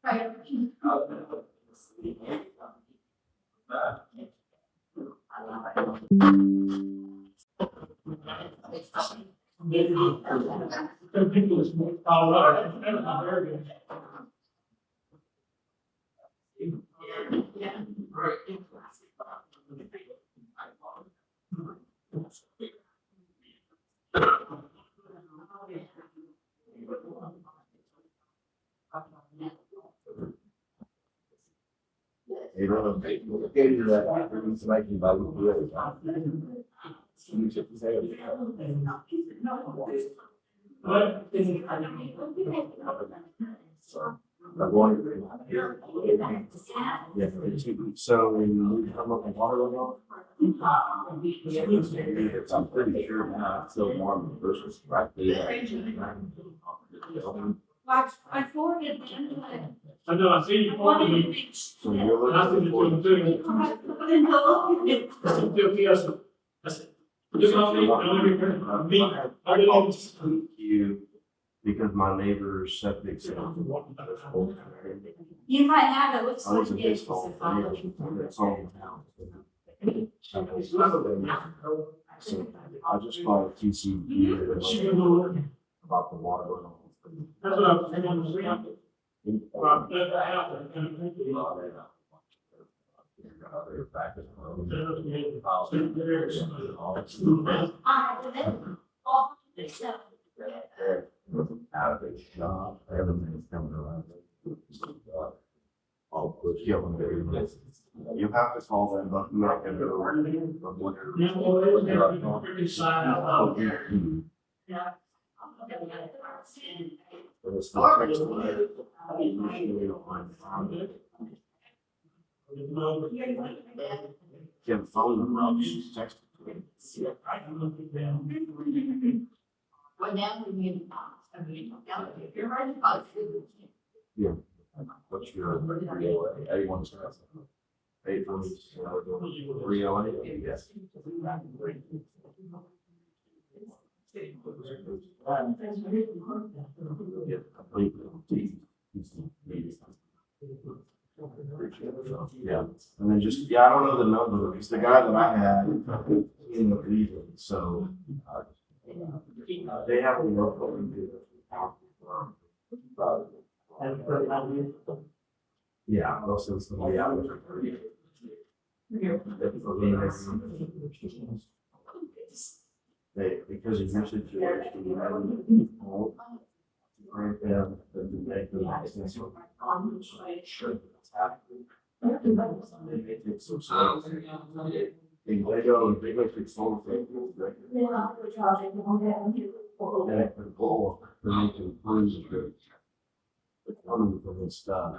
You know, get you that information about you. You should say it. I'm going. Yeah. So when you come up with water on, I'm pretty sure now it's still warm versus right there. I forwarded them. I know, I see you forwarded me. So you're I see looking what for. you're doing. That's it. Just not me, I didn't. You, because my neighbor's septic system. You might have, it looks I like wasn't his fault. It's on the house. So I just called TCU about the water. That's what I was saying. Well, that happened. Out of a shop, everything's coming around. I'll put you on there. You have to call them, but you have to go. Yeah, well, it's pretty sign out. But it's the text line. Usually don't find it. Get a phone number, I'll just text it. Well, now we need, if you're right about it. Yeah. What's your, A1 stuff? 308, yes. Yeah, completely. Yeah, and then just, I don't know the number, it's the guy that I had in the legal, so. They have a work what we do. Yeah, most of the way out. They, because it's usually right there, the make the license. They go to phone. And it can go, then they can prove the economy for this stuff.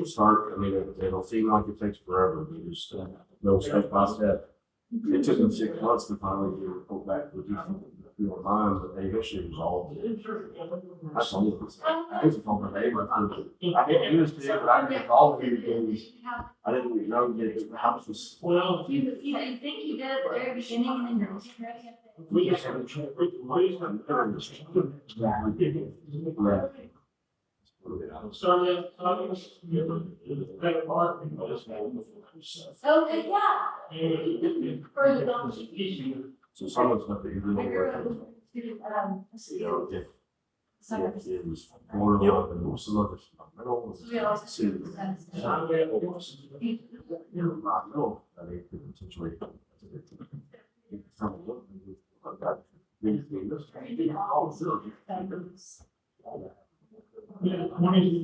Start, I mean, it'll seem like it takes forever, you just, no step by step. It took them 6 months to finally get it pulled back to your mind, but they eventually resolved it. That's all it was. I was on my neighbor, I didn't use it, but I didn't call it because I didn't even know that the house was. Well, You think you did at the very beginning and then you're. we just haven't checked with the police and sorry, Okay, yeah. For the donkey. So some of the stuff that you I grew up do. with, You know, if summer. it was borderline and most of the other stuff, I don't want We always to see it. Not know, I mean, it could potentially.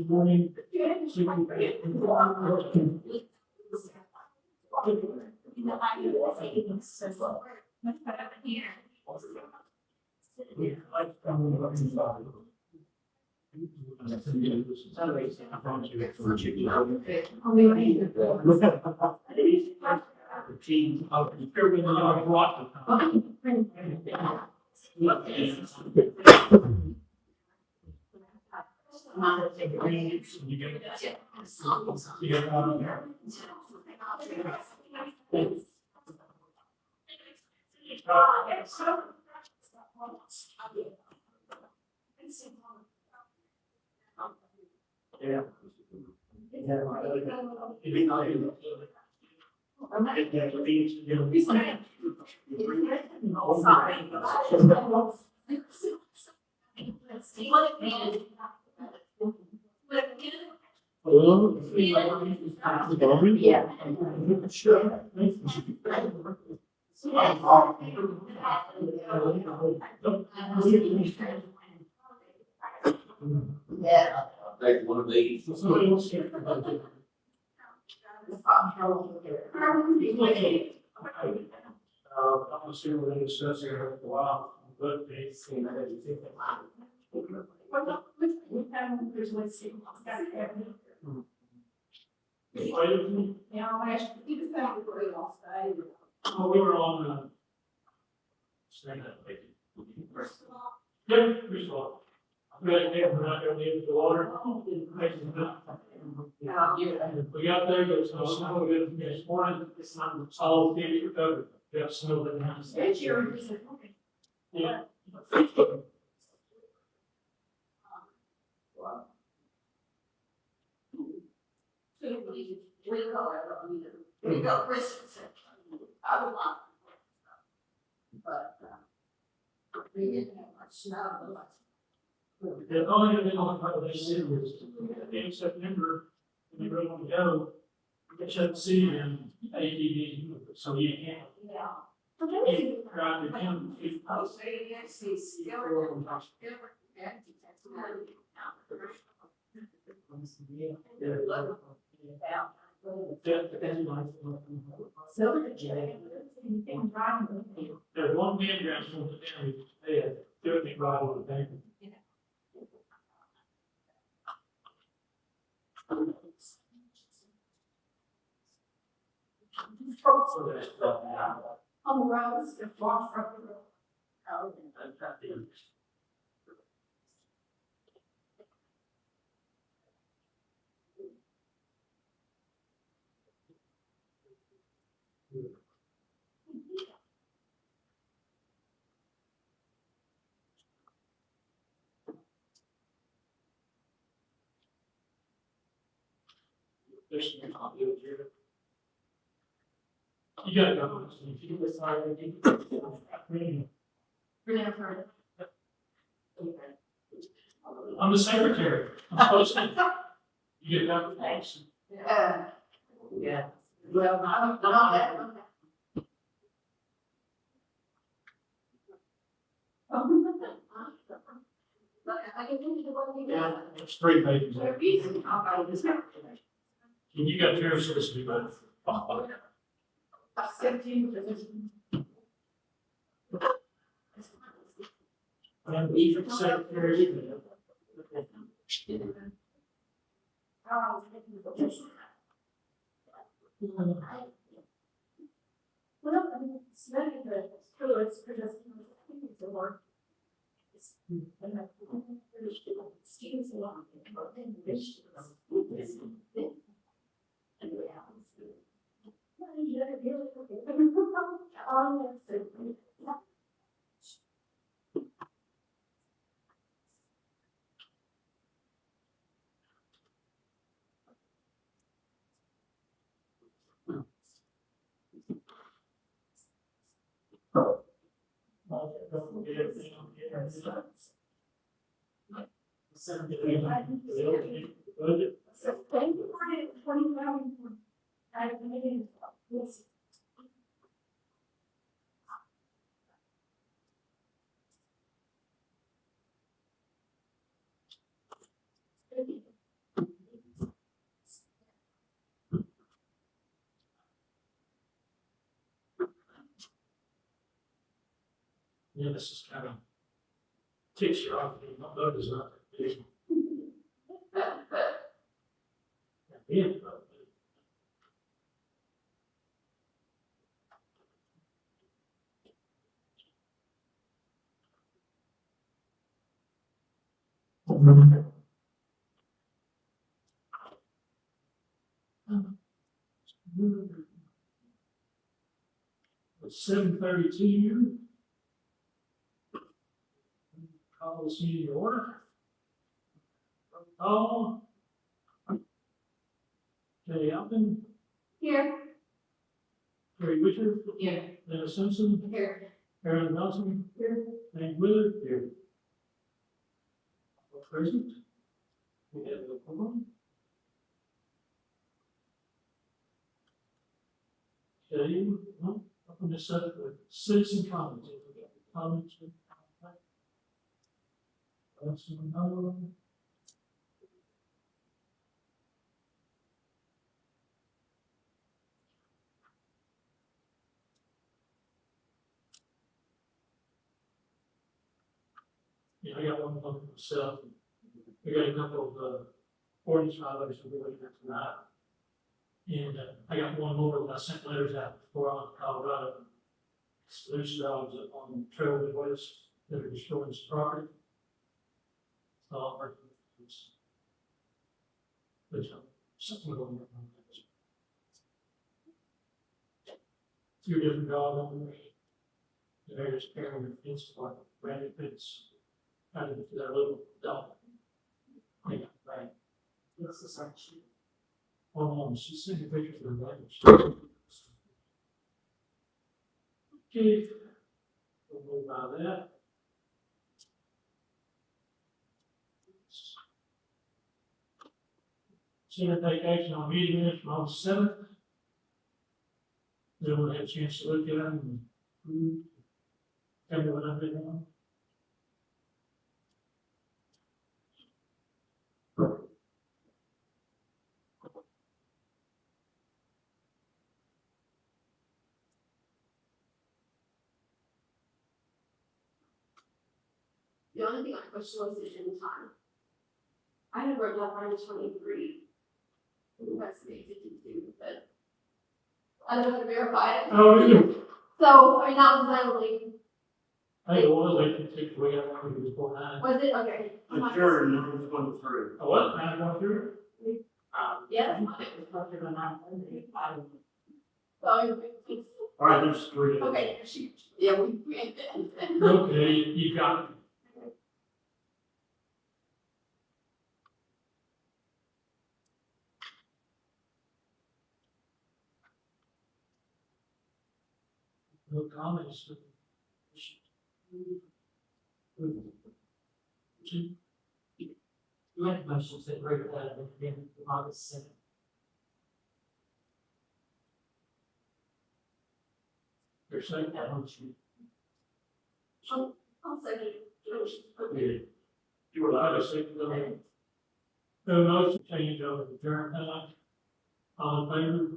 morning. You know, I do the same, so much better than here. The team of everything I've brought. You Yeah. Yeah. Sure. Yeah. Take one of these. I'm assuming we're gonna discuss it for a while, but it's. Oh, we were on, stand up, thank you. Yeah, first of all, I'm gonna take, we're not gonna leave the water. We got there, there was no snow, we got this morning, it's not, all things recovered, we got snow that night. Yeah. We go Christmas. I would like. But, we didn't have much snow. The only thing on top of that city was in September, when you really want to go, you shouldn't see in ATV, so you can't. Yeah. You drive to him, you. Oh, so yes, he's still. There's one man dressed from the town, they had everything right on the bank. On the roads, the far from the road. Oh, You gotta go. If you decide to I'm the secretary. I'm supposed to. You get that thanks. Yeah. Well, I don't know that one. Yeah, it's 3 pages. And you got yours supposed to be both. And even secretary. Well, I mean, it's not even, it's true, it's because it's a work. It's, and I, students a lot, but then this. And the hours. Well, you gotta be able to. Oh, yes. Budget. So thank you for it, 20,000. I mean, yes. Yeah, this is kind of takes you off, my boat is not that big. Yeah. It's 7:32. Call this meeting to order. Oh. Jay Alvin, Here. Terry Witcher, Here. Dennis Simpson, Here. Aaron Nelson, Here. Hank Willard. Here. Present. We have a quorum. Okay, well, I'm going to set the citizen comments. If we got any comments. That's another one. Yeah, I got one for myself. I got a couple of, ordinance violations we're looking at tonight. And, I got one more that I sent letters out before on Colorado. It's loose dogs up on Trail West that are destroying this property. So I'll work with this. There's something going on. Two different dog owners. They're just carrying their fence like brand new fence. Trying to get to their little dog. Yeah, right. What's the section? She sent me pictures of the damage. Okay. We'll move by that. Consider take action on meeting minutes from August 7th. Everyone had a chance to look at them and tell me what I've been on. The only thing I questioned was the gym time. I had wrote down 9:23. That's the 52, but I don't know how to verify it. Oh, yeah. So, I mean, that was my only, I think it was 8:56, we got one before 9. was it? Okay. Sure, number 23. Oh, what? 9:13? Yeah, that's fine. It was closer to 9:30. So, it's, All right, there's 3. okay, shoot. Yeah, we ain't dead. Okay, you got it. No comments. You had motions that were at the end of August 7th. You're saying that? I'll second. Okay. You were allowed to say the no motion change over the term time. All in favor?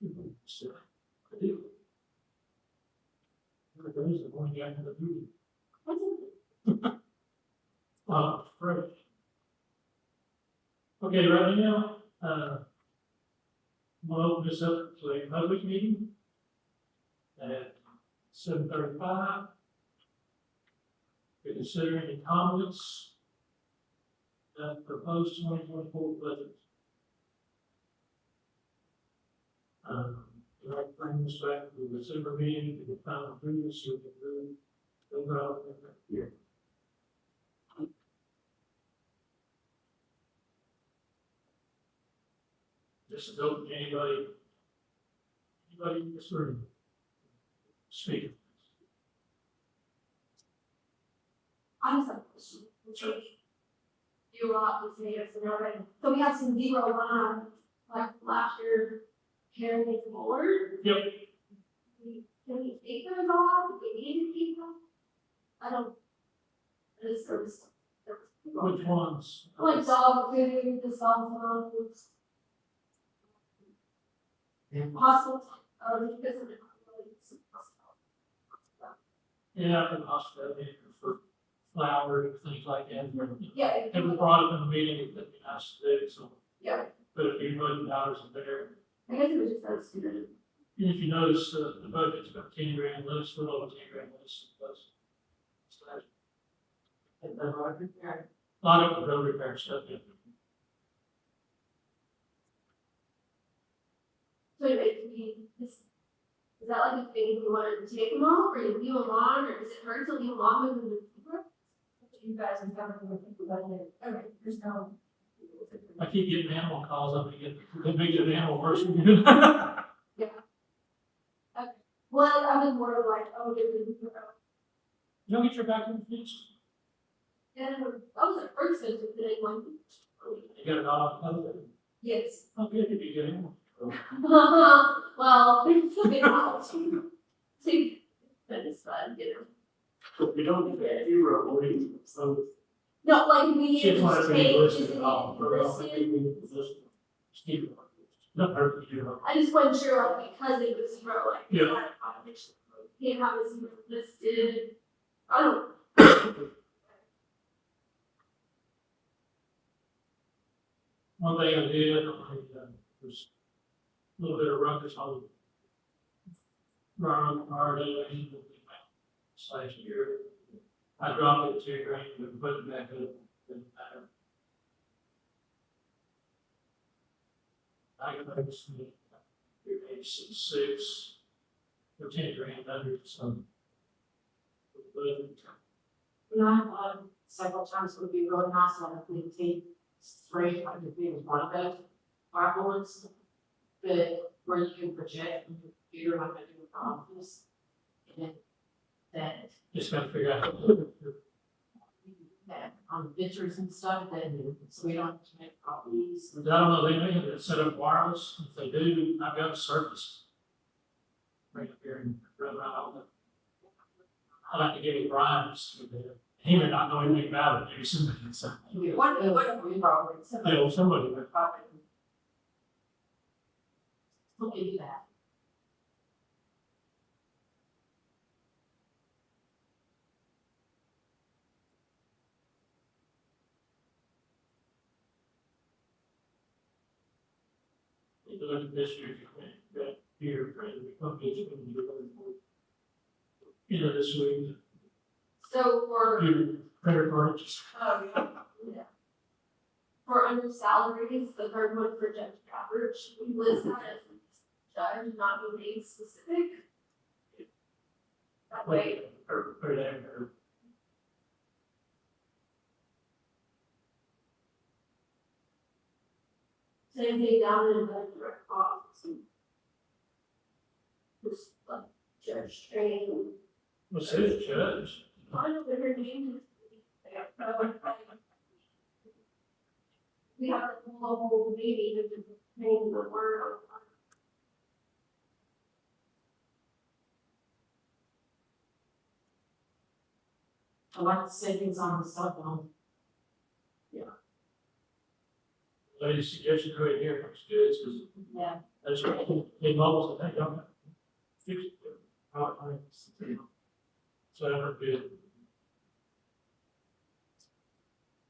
I do. There goes the going down to the meeting. Fresh. Okay, right now, I'm gonna open this up to a public meeting at 7:35. We're considering any comments that proposed 2024 budget. I'd like to bring this back to the December meeting to the final approval so we can really go out here. This is open to anybody in this room. Speak. I just have a question. You will have to say yes or no, right? So we have some zero line, like last year, carrying it forward. Yep. Can we take those off? Do we need to keep them? I don't. This service. Which ones? Like dog food, the salt ones. Hospital, because of the. Yeah, in the hospital, for flowers, things like that. Yeah. It was brought up in the meeting, that'd be nice to do, so. Yeah. Put a few $1,000,000 in there. I guess it was just those two. And if you notice, the budget's about 10 grand less, a little over 10 grand less. So And the road repair. a lot of the road repair stuff, yeah. So anyway, is that like a thing you wanted to take them off, or you leave them on, or does it hurt to leave them on with the paper? You guys are having to think about it. Okay, there's no. I keep getting animal calls, I'm gonna get, they get an animal person. Well, I was more like, oh, they're good. You don't get your vacuum fixed? Yeah, that was the first thing that they went. You got a dog? Yes. How good did you get him? Well, it's a bit hard to, that is fun, you know. We don't get that hero, so. No, like we She need wanted to to be change, listed is at all. listen. Steve, not hurt you. I just wasn't sure, like, because it was zero, like, Yeah. can't have a zero listed. I don't. One thing I did, was a little bit of ruckus on Ron Hardaway last year. I dropped it to $2 grand, but put it back up. Didn't matter. I got those, 866, or 10 grand under, so. But You know, I've several times it would be really nice to have a clean tape straight, like if it was one of those whiteboards. But where you can project on your computer like I do with the office. And that, just gotta figure out. that on pictures and stuff, that so we don't have to make copies. I don't know, they may have it set up wireless, if they do, I've got a Surface. Right up here and run around all that. I'd like to give it Brian's, he may not know anything about it, maybe somebody can say. What we probably, Yeah, well, somebody would. probably. Look into that. If you look at this year, that here, the company's going to do this week, So for, your credit card, just, yeah. For under salaries, the third one for Judge Travers, should we list that as judge, not be name specific? That way, or there, or same thing down in the direct office. Just like Judge Train. what's it, judge? I know what her name is. We have a whole meeting to name the word. I like to say things on the cell phone. Ladies' suggestion right here looks good, because Yeah. I just, they bubbles, I think, I'm fix it. So I heard good.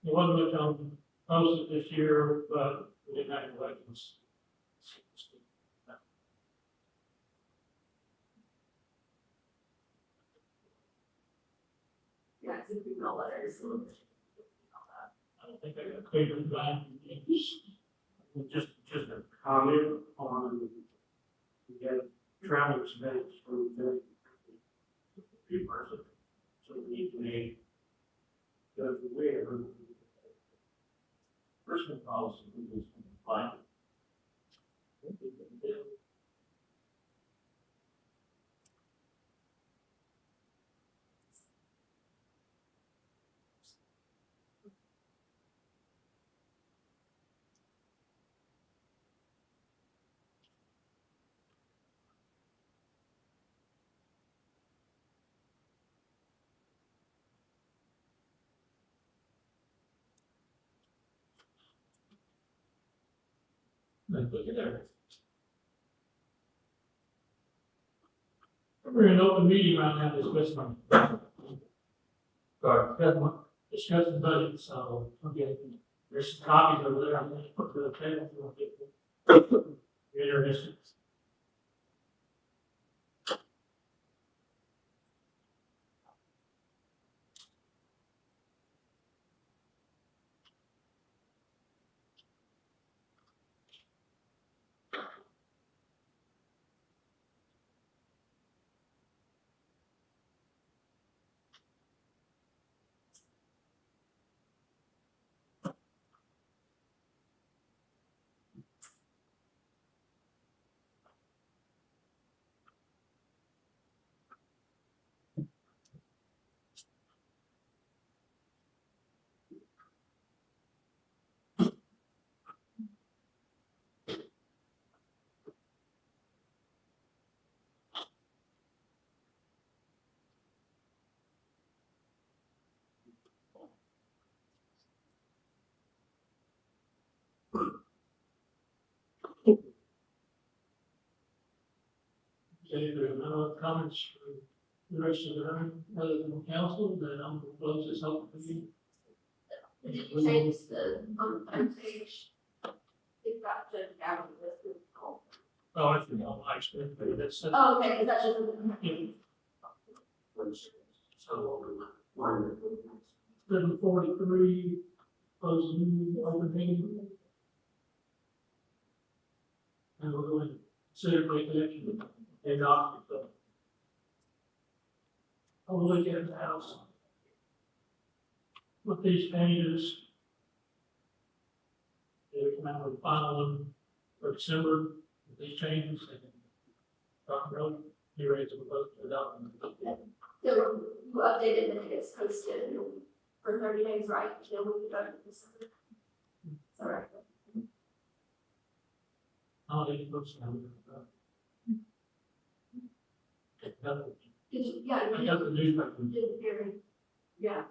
There wasn't much on posted this year, but we didn't have elections. Yeah, it's a female letters. I don't think I got clear design. Just a comment on, we got travelers bench for the few person. So we need to make, go to where, personal policy, we just apply. Look at there. We're in an open meeting right now discussing. Discussing budget, so, okay, there's some copies over there, I'm gonna put to the table if you want to get them. You're interested. Okay, if there are no other comments for the rest of the room, other than the council, then I'm gonna close this open meeting. Did you change the, on the third page? You've got to down this. Oh, I think I'll actually, that's, Oh, okay, that's just. so, 7:43, close the meeting, open meeting. And we're going to consider taking action, and off, so. I'll look at the house. With these changes. They come out with the final one for December, with these changes, and Dr. Rowe, you ready to propose to adopt them? So you updated and it gets posted for 30 days, right? Then we'll be done with this. Sorry. I'll let you folks know. Did you, yeah, I you got the newspaper. did hear me. Yeah.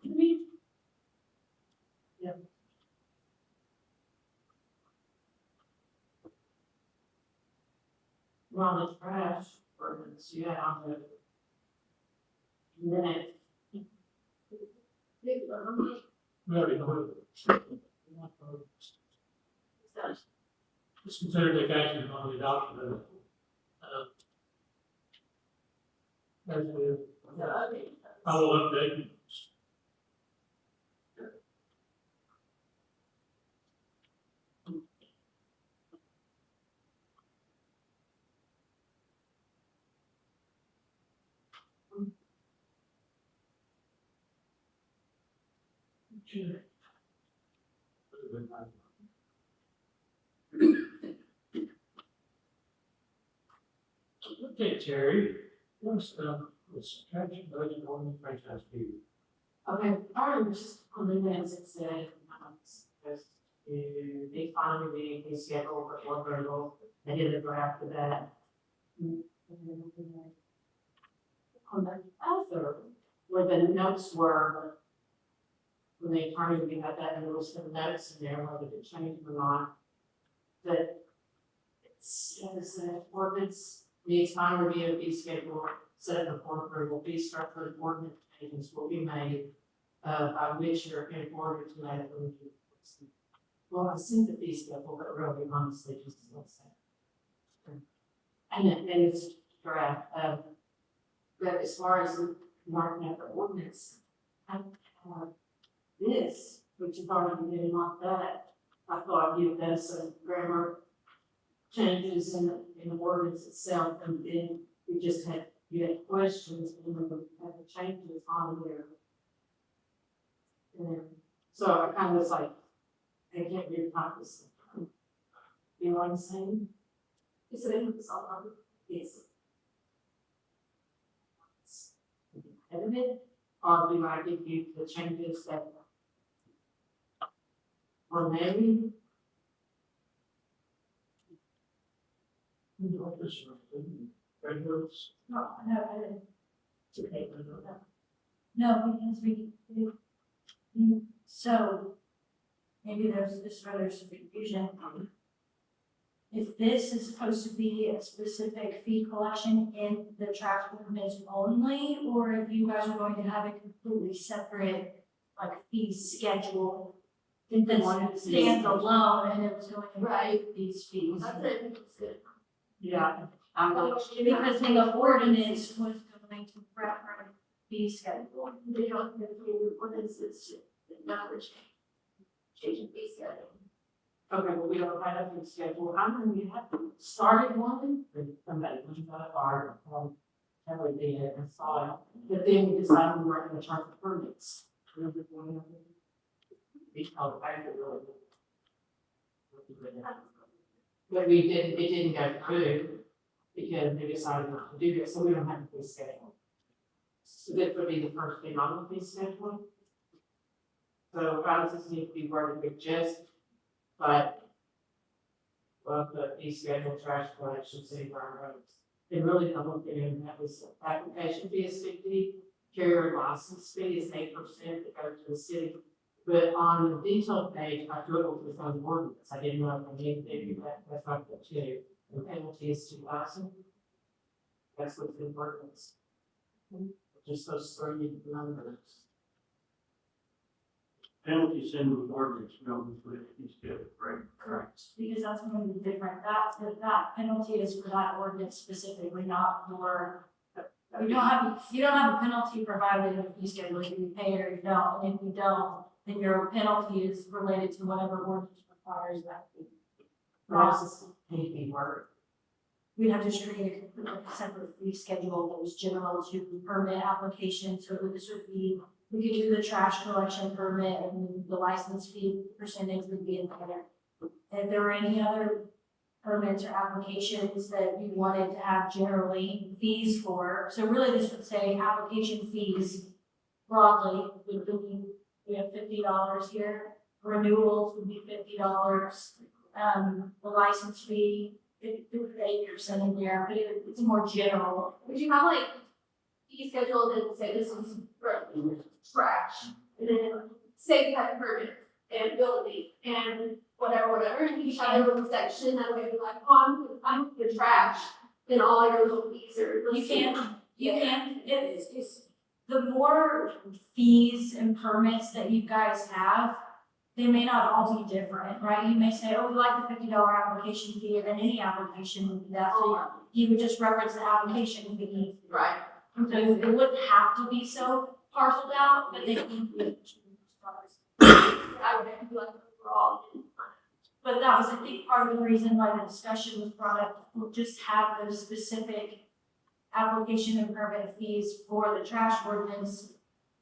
Me? We're on the trash ordinance, yeah, on the minute. Big one. We already know. Just consider take action on the adoption of, as we, I will update you. Sure. Okay, Terry, what's traction budget on the franchise fee? Okay, just on the minutes, it said, they finally be scheduled for one variable, I did a draft of that. On the other, where the notes were, when the attorney, we had that, and there was some notes in there, whether it changed or not. That it says that ordinance needs final review of fee schedule, set up for approval, fee structure, and ordinance changes will be made, by which you're in order to make a review. Well, I sent the fee schedule, but really honestly, just what's that. And it's draft, but as far as marking up the ordinance, I this, which is already been like that, I thought you'd done some grammar changes in the ordinance itself, and then you had questions, and then had the changes on there. And so I kind of was like, I can't read copies. You know what I'm saying? Is it in the song? Yes. Edited, or do I give you the changes that were made? Regulars. No, I didn't. It's okay. No, because so maybe there's some confusion. if this is supposed to be a specific fee collection in the trash ordinance only, or if you guys are going to have a completely separate, like, fee schedule that stands alone and it was going to Right. these fees. That's it, I think it's good. Yeah, I'm not, Because the ordinance was going to reference fee schedule. They don't, the ordinances should never change the fee schedule. okay, well, we don't have a fee schedule, I'm gonna be happy, started one, but somebody was not hard, every day I saw it, but then we decided we weren't gonna charge the permits. We called it back, it really. But we didn't, it didn't go through, because they decided not to do it, so we don't have a fee schedule. So that would be the first thing on the fee schedule. So houses need to be worded with just, but well, the fee schedule, trash collection, city burn roads. They really don't look at it, that was application fee is 50, carrier license fee is 8% that goes to the city. But on the detailed page, I dribbled with on ordinance, I didn't know if I needed to do that, that's not the two. The penalty is 2,000. That's what's in ordinance. Just those three numbers. Penalties in the ordinance, no, it's good, right? Correct. Because that's going to be different, that penalty is for that ordinance specifically, not for, you don't have a penalty for violating the fee schedule, if you pay it or you don't, and if you don't, then your penalty is related to whatever ordinance requires that fee. Process need to be worded. We'd have to create a separate fee schedule that was general to permit applications, so this would be, we could do the trash collection permit and the license fee percentage would be in there. And if there were any other permits or applications that you wanted to have generally fees for, so really this would say application fees broadly would be, we have $50 here, renewals would be $50, the license fee, 8% in there, but it's more general. Would you have like fee schedule that say this is for trash, and then say you have permit and building and whatever, and you have your own section, that way you're like, oh, I'm the trash, then all I know is fees are. You can, it's, the more fees and permits that you guys have, they may not all be different, right? You may say, oh, we like the $50 application fee, and then any application would be that, so you would just reference the application fee. Right. So it wouldn't have to be so parceled out, but they can be. I would have to be like overall. But that was, I think, part of the reason why the discussion was brought up, we'll just have those specific application and permit fees for the trash ordinance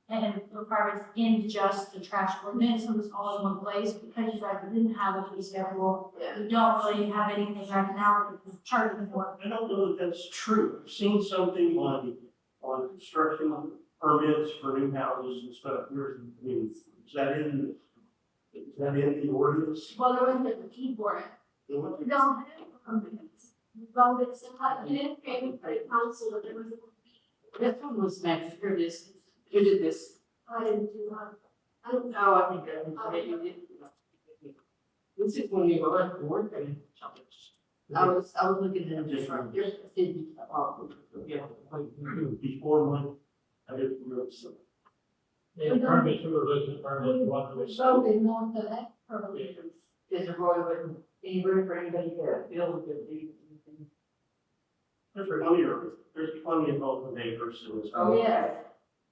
and requirements in just the trash ordinance, so it was all in one place, because you guys didn't have a fee schedule. Yeah. You don't really have anything right now that you're charging for. I don't know that that's true. I've seen something on construction permits for new houses and stuff. I mean, is that in the ordinance? Well, there wasn't a fee for it. The what? We don't have permits. Well, it's like, you didn't pay me for the council, but there was a fee. This one was next, here it is, you did this. I didn't do that. I don't know. No, I think that you did. This is when you were at the work and. I was looking at Just different, from- yours didn't, yeah. Before my, I didn't really see. Yeah, permits, we were looking at permits, one was. Voted on for that permit. Is there really wouldn't be room for anybody to build a good. There's plenty of open acres in this. Oh, yeah.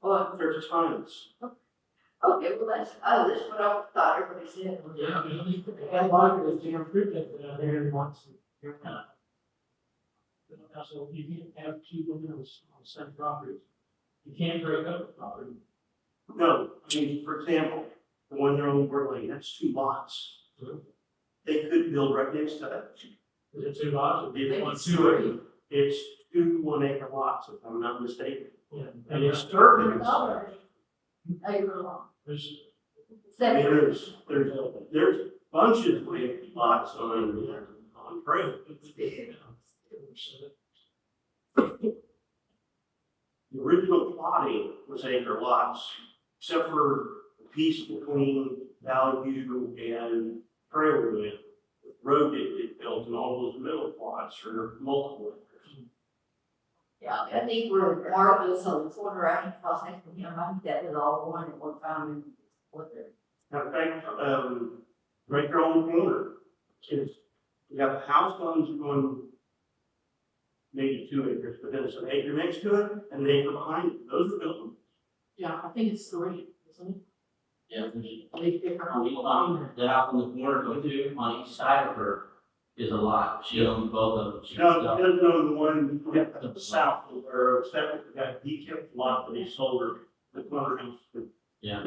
Well, There's tons. okay, well, that's what I thought everybody said. Yeah, I mean, I think That water is Jim Cricket there once. So you can't have two windows on the same property. You can't break up the property. No, I mean, for example, the one there on Word Lane, that's 2 lots. They could build right next to that. Is it 2 lots? It'd be Maybe 1, it's 2 three. acre. It's 2 1-acre lots, if I'm not mistaken. Yeah. And it's disturbing. There's, I mean, there's bunches of empty lots on Trail. The original plotting was acre lots, except for the piece between Valley View and Trailwood. road get built and all those middle plots are multiple acres. Yeah, I think we're marvelous on the corner, I think, house next to him, I think that was all one at one time, and what the. Now, in fact, right there on the corner, is, you got the house going maybe 2 acres, but then it's an acre next to it, and an acre behind it, those are buildings. Yeah, I think it's 3, isn't it? Yeah, Three different. the house on the corner, go to, on each side of her is a lot, she owns both of them. She No, sells- there's no the one to the south, or separate, that he kept a lot that he sold her, the corner house. Yeah,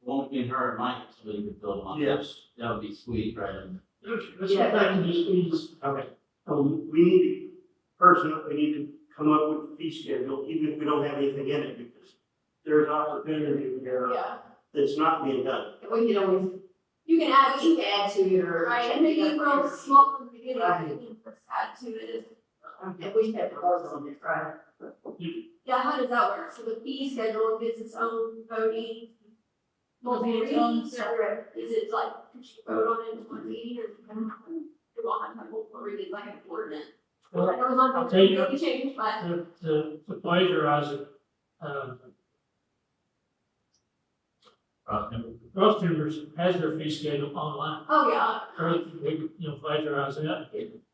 one between her and Mike, so you could build on. Yes. That would be sweet, right? And Let's get back into these. Okay, so we need to, personally, we need to come up with the fee schedule, even if we don't have anything in it, because there's opportunity there Yeah, that's not being done. We can always, you can add we to can add to it or. right, and maybe real small in the beginning, Right. and then just add to it. If we have proposals on this, right? Yeah, how does that work? So the fee schedule gets its own voting. Multiple Its own readings, or is it like, could you vote on it in one meeting, or do all have to have multiple readings like an ordinance? Well, That was I'll on, tell you- maybe change, but, To plagiarize it, Cross Timbers has their fee schedule online, oh, yeah, or they could, plagiarize that,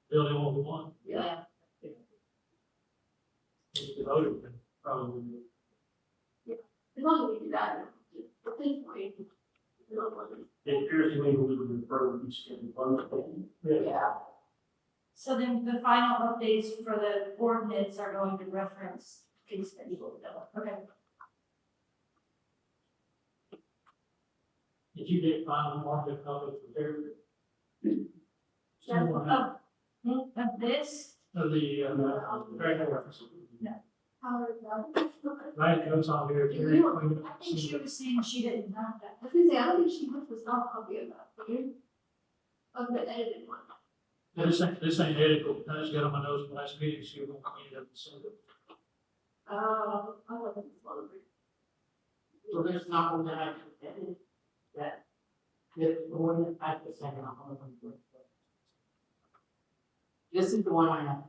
building what we want, Yeah. if you voted, then probably. as long as we do that, at this point. we don't want to- It appears to me we would refer to each schedule. Yeah, So then the final updates for the ordinance are going to reference fee schedule, okay? Did you get final market copy prepared? Of this, Of the, regular reference. how is that? Right, goes on here. Terry, clean it I up. think she was saying she didn't have that. I was gonna say, I don't think she has the soft copy of that, do you? Of the edited one. This ain't edible, I just got on my nose last meeting, so you won't clean it up and send it. I don't think it's one of them. So there's not one that I can edit, that, the one that I put second on one of them. This is the one I have.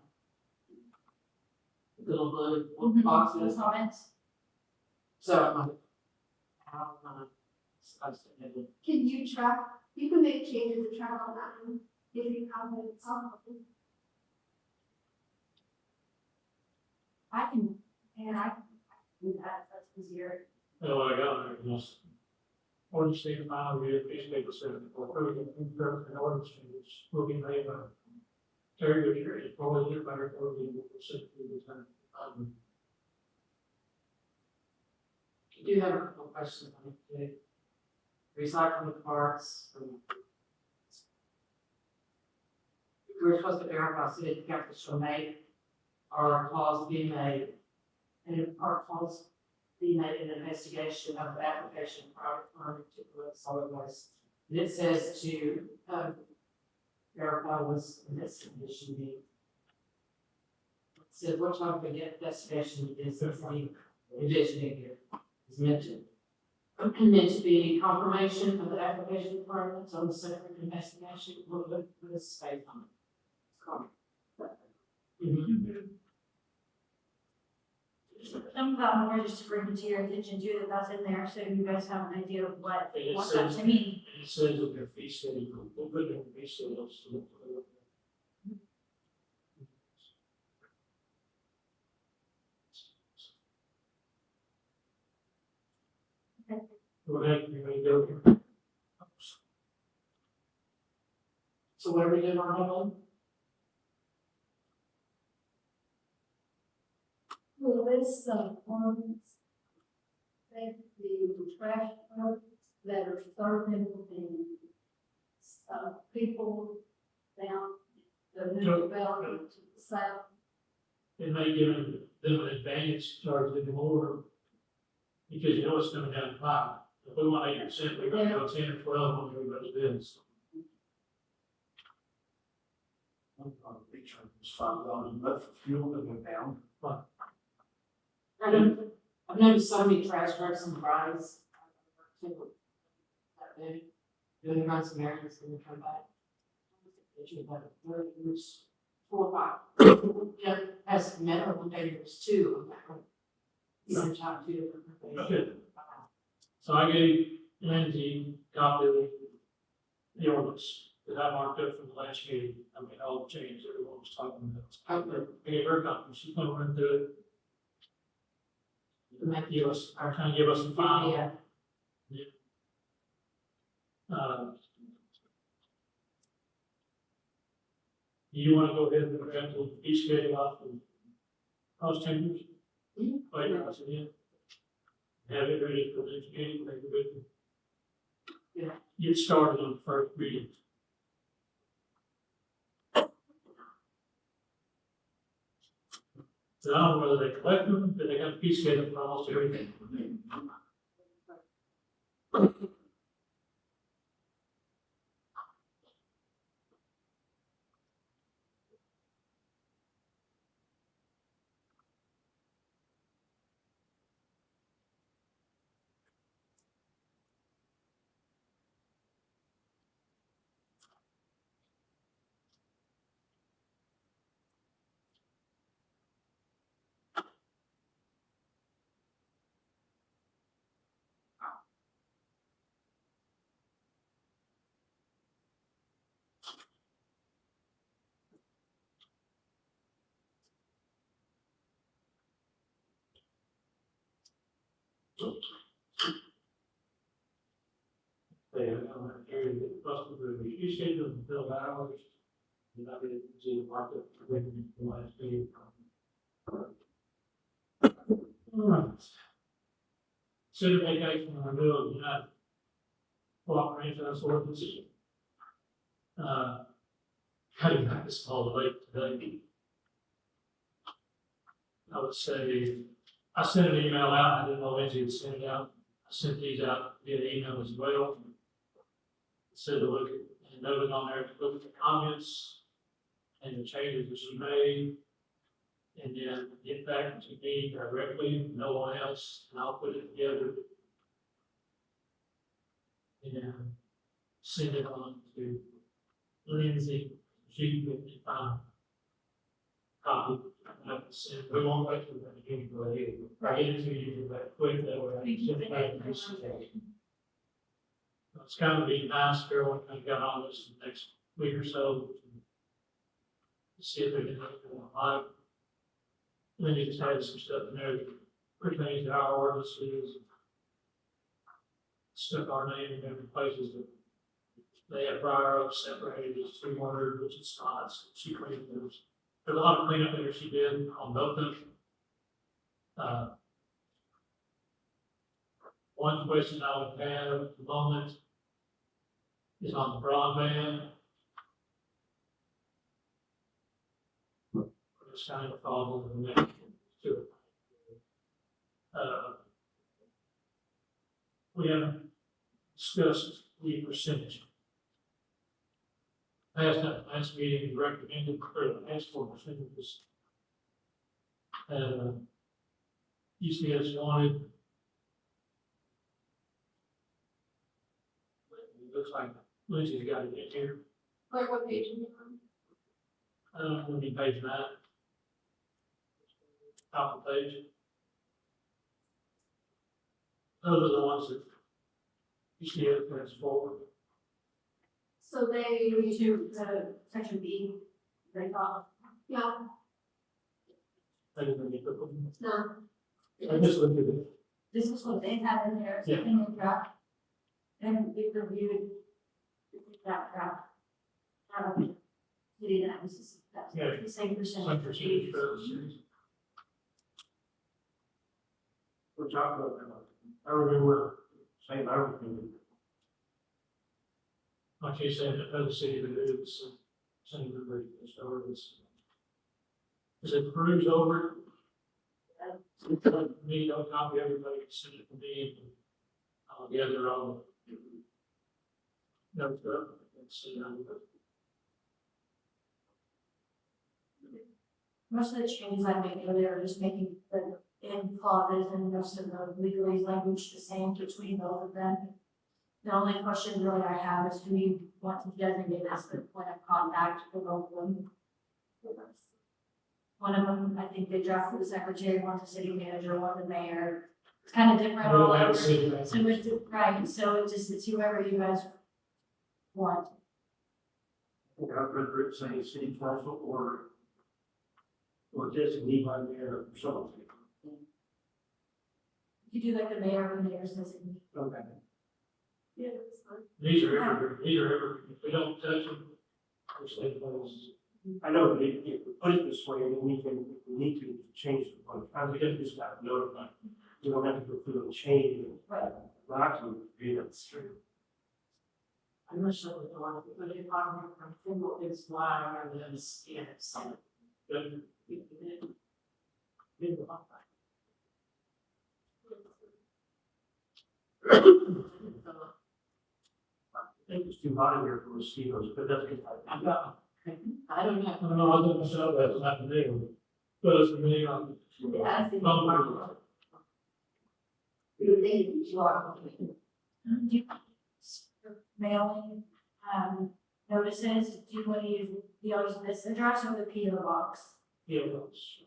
Little blue boxes, Comments? so I'm like, how, I said, edit. Can you track, you can make changes to track on that one, if you have the soft copy. I can do that, that's easier. What I got there was, ordinance state final review, piece of paper said, or approving an ordinance changes will be made by Terry Fisher, is probably here by her, or we will proceed to the time. I do have a couple of questions on it today. Recycling parts. We're supposed to verify city campus from made, or calls being made. And if our calls being made an investigation of the application prior to solid waste. And it says to, verify was this condition being. It says what type of investigation is this being envisioning here? Is meant to be confirmation of the application requirements on the separate investigation, what is space on it? Some of that more just to bring it to your attention too, that that's in there, so you guys have an idea of what It that says- to mean. It says that their fee schedule, we'll put it in the fee schedule, so. Go ahead, you may go here. So what are we doing on that one? Well, this, ordinance, that the trash trucks that are serving the, people down the new development to the south. It may give them an advantage, charge them more. Because you know it's coming down the pipe. If we want 8%, we're gonna go 10 or 12 on everybody's bills. One on the big chunk was $5 left for fuel that went down. I've noticed so many trash trucks and fries. Doing run some errands and then come back. It should have 3 years, 4 or 5. Yeah, as minimum payers too. You know, top 2 different Good. So I gave Lindsay a copy of the ordinance that I marked up from the last meeting. I mean, all the changes everyone was talking about. I gave her a copy, she's gonna run through it. And then give us, kind of give us a final. Yeah. Do you wanna go ahead and grab the fee schedule off the cost chambers? Wait, I said, yeah. Have it ready for the next meeting, make it good. Yeah. Get started on the first reading. So I don't know whether they collect them, but they have a fee schedule for almost everything. They have an area that busted through the fee schedule and fill hours. And I did see the market with the last meeting. Alright. Consider vacation on the bill, United Cooperation Ordinance. Cutting back this all late today. I would say, I sent an email out, I didn't know Lindsay had sent it out. I sent these out via email as well. Said to look at, and noted on there to look at the comments and the changes that she made. And then get back to me directly, no one else, and I'll put it together. And send it on to Lindsay, she can find a copy. We won't wait till the beginning of the year. I get it to you that quick, that way I can send it back to you. It's kind of be nice if everyone kind of got on this in the next week or so. To see if they can make it live. Then you just add some stuff in there that pertains to our ordinances. Stuck our name in different places that they have prior oaks separated as 2 words, which it's not. So she cleaned those. There's a lot of cleanup there she did on both of them. One question I would have at the moment is on the broadband. It's kind of follow the next to it. We haven't discussed the percentage. Last meeting, we recommended, or asked for percentages. UCS wanted. It looks like Lindsay's got it in here. What page are you on? Let me page 9. Top of the page. Those are the ones that UCS brings forward. So they read to the section B, they thought, Yeah, I didn't get them. no, I just looked at it. this is what they have in there, Yeah. in the draft. And we reviewed that draft. City analysis, that's Yeah. the same percentage. Some percentage for those cities. We're talking about, I remember saying everything. Like you said, other city that is, same number, so it's. Is it cruise over? Me, don't copy everybody, send it to me, and I'll gather all. Notes up, and see how it goes. Most of the changes I made earlier are just making the end clauses and most of the legalese language the same between both of them. The only question really I have is who you want to designate as the point of contact for both of them. One of them, I think they drafted the secretary, one's the city manager, one's the mayor. It's kind of different all over. So it's, right, so it's whoever you guys want. I'd rather it say city council or designate by mayor or something. You do like the mayor or the mayor's designee. Okay. Yeah, that's fine. These are evergreen, if we don't touch them, we're staying close. I know, but if we put it this way, and we need to change the one, we get just got notified. You don't have to go through the chain and Right. lock them, read it straight. I'm not sure what the one, but if I remember, I think what is why I remember this, yeah, some. Good. I think it's too hot in here for mosquitoes, but that's good. I don't know. I don't know, I don't know, that's not the deal. But it's for me, Yeah, I think. I'm- You are. Do you, mailing, notices, do you want to use, do you use this address or the PO box? yeah, those.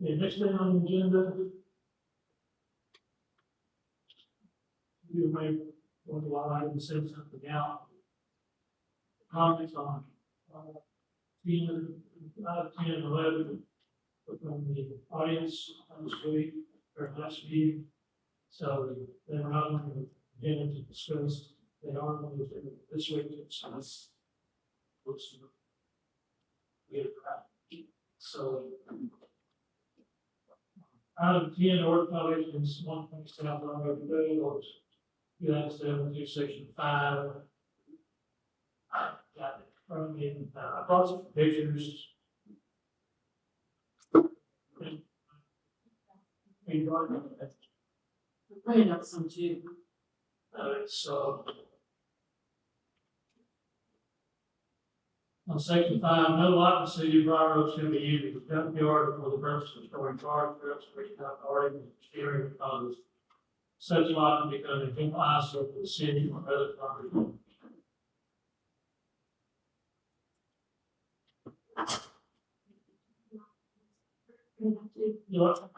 The next thing on the agenda. You may want to allow item to send something out. Comments on, 10, 11, from the audience on this week, or last meeting. So they're not on the agenda to discuss, they are on the agenda this week to discuss. What's the- Get it right. So. Item 10, order violations, 1 South Long Road, or United States, section 5. I got it from me, I brought some pictures. We brought it, Bring up some too. so. On section 5, no lot in the city of Briar Oak shall be used as a junkyard for the purpose of storing cars, trucks, without authority, steering because such lot can become a general eyesore for the city or other property. You what?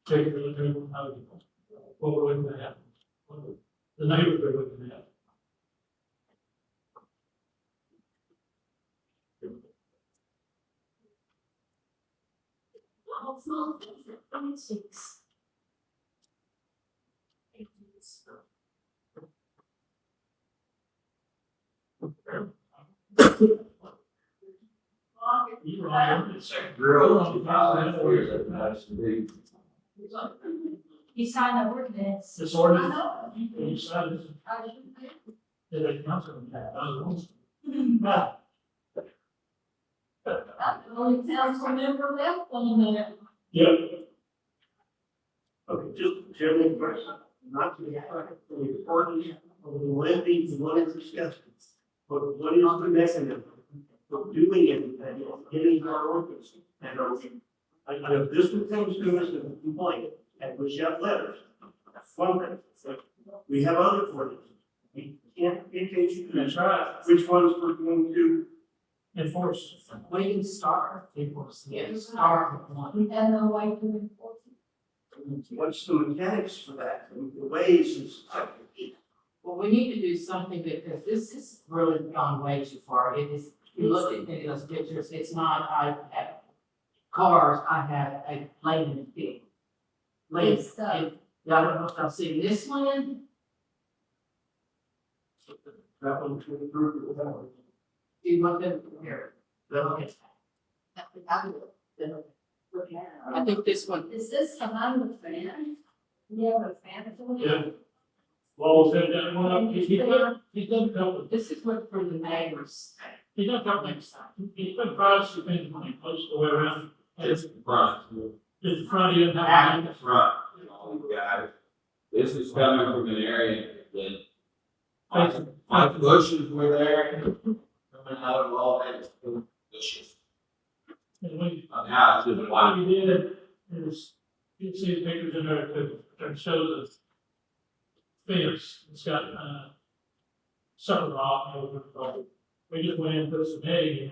Check it with the neighbor, what we're looking at, what the neighbors are looking at. Well, small things that don't stinks. You're on, it's a Girl, 5 years, that's nice to be. You sign the ordinance. This I ordinance, know. you said this, I shouldn't say. that council, that. That only sounds familiar left on there. Yep. Okay, just general question, not to the importance of the lengthy, what is discussed. But what is the mechanism for doing anything, getting our ordinance? And I know this one comes to us as a complaint, and we have letters. That's one thing. So we have other ordinances. We can't dictate you That's right. which ones we're going to. Enforce. Well, you can start. Enforce. Yeah, start with one. We have no way to enforce it. What's the mechanics for that? And the ways is. Well, we need to do something because this has really gone way too far. It is, you look at those pictures, it's not, I have cars, I have a lane and field. Lane, It's, and Yeah, I don't know if I've seen this one. That one to improve with that one. Do you want them here? Okay. I think this one, Is this the one with fan? Yeah, with fan. Yeah. Well, said that one up, he's done a couple, this is what for the neighbors. he's done a couple things. He's done privacy things when he close the way around. It's front. It's the front end, Back to front, you know, you got it. This is coming from an area that my bushes were there, coming out of all that bushes. and we, Now it's just what one. we did is, you can see the pictures in there too, that show the fence, it's got, some rock over it. We just went in and put some egg in,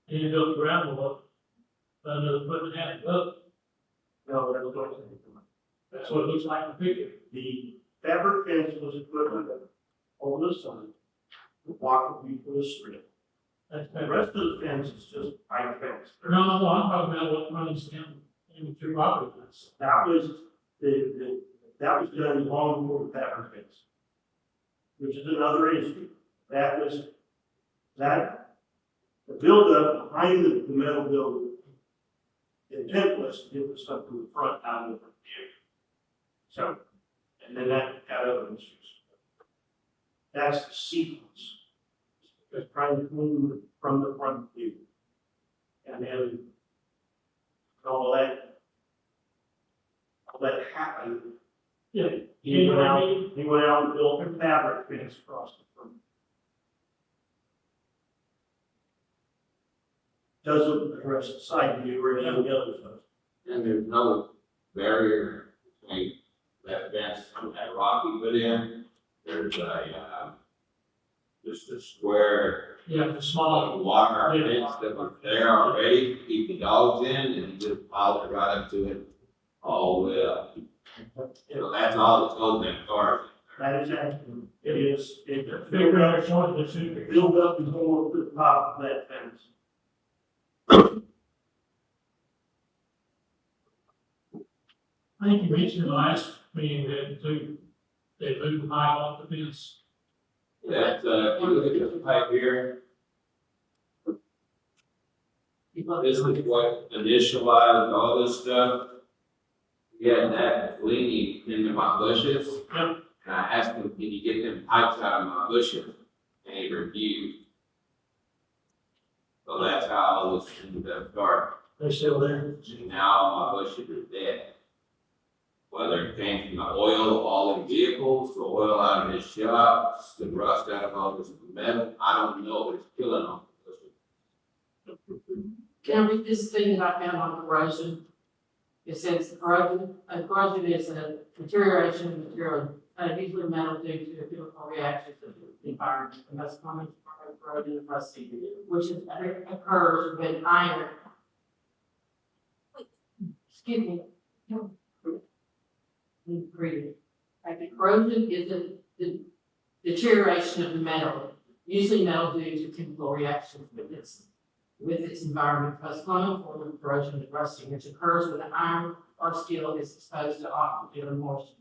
and then built the ground up, another foot and a half up, No, that's what that's what it looks like in the picture. the fabric fence was equivalent on the side, to block the view from the street. That's The better. rest of the fence is just pipe fence. No, I'm talking about what runs down in the property lines. That was, that was done long before the fabric fence. Which is another issue. The buildup behind the metal building. The intent was to get the stuff from the front out of the view. So, and then that got other issues. That's the sequence. It's trying to clean from the front view. And then all that happened. Yeah. He went out and built a fabric fence across the front. Doesn't address the side view or any of the other stuff. And there's no barrier between that fence and that rock you put in. There's just a square Yeah, the small, water fence that was there already, to keep the dogs in, and he just piled it right up to it all the way up. So that's all that's holding that car. That is accurate. It's big red showing the two pictures. built up and going to the top of that fence. I think you mentioned in the last meeting that they moved the pipe off the fence. That, if you look at this pipe here, this is what initialized all this stuff. Yeah, that leaning into my bushes. Yep. And I asked him, can you get them pipes out of my bushes? And he refused. So that's how all this ended up started. They still there. And now my bushes are dead. Whether it came from the oil, all in vehicles, the oil out of his shop, the rust out of all this metal, I don't know, it's killing them. Can I read this thing that I found on corrosion? It says corrosion is a deterioration of material, usually metal due to chemical reactions of the environment. The most common form of corrosion is rusting, which occurs when iron. Excuse me. Breathe. Like corrosion is the deterioration of the metal, usually metal due to chemical reactions with its environment. The most common form of corrosion is rusting, which occurs when iron or steel is exposed to oxygen or moisture.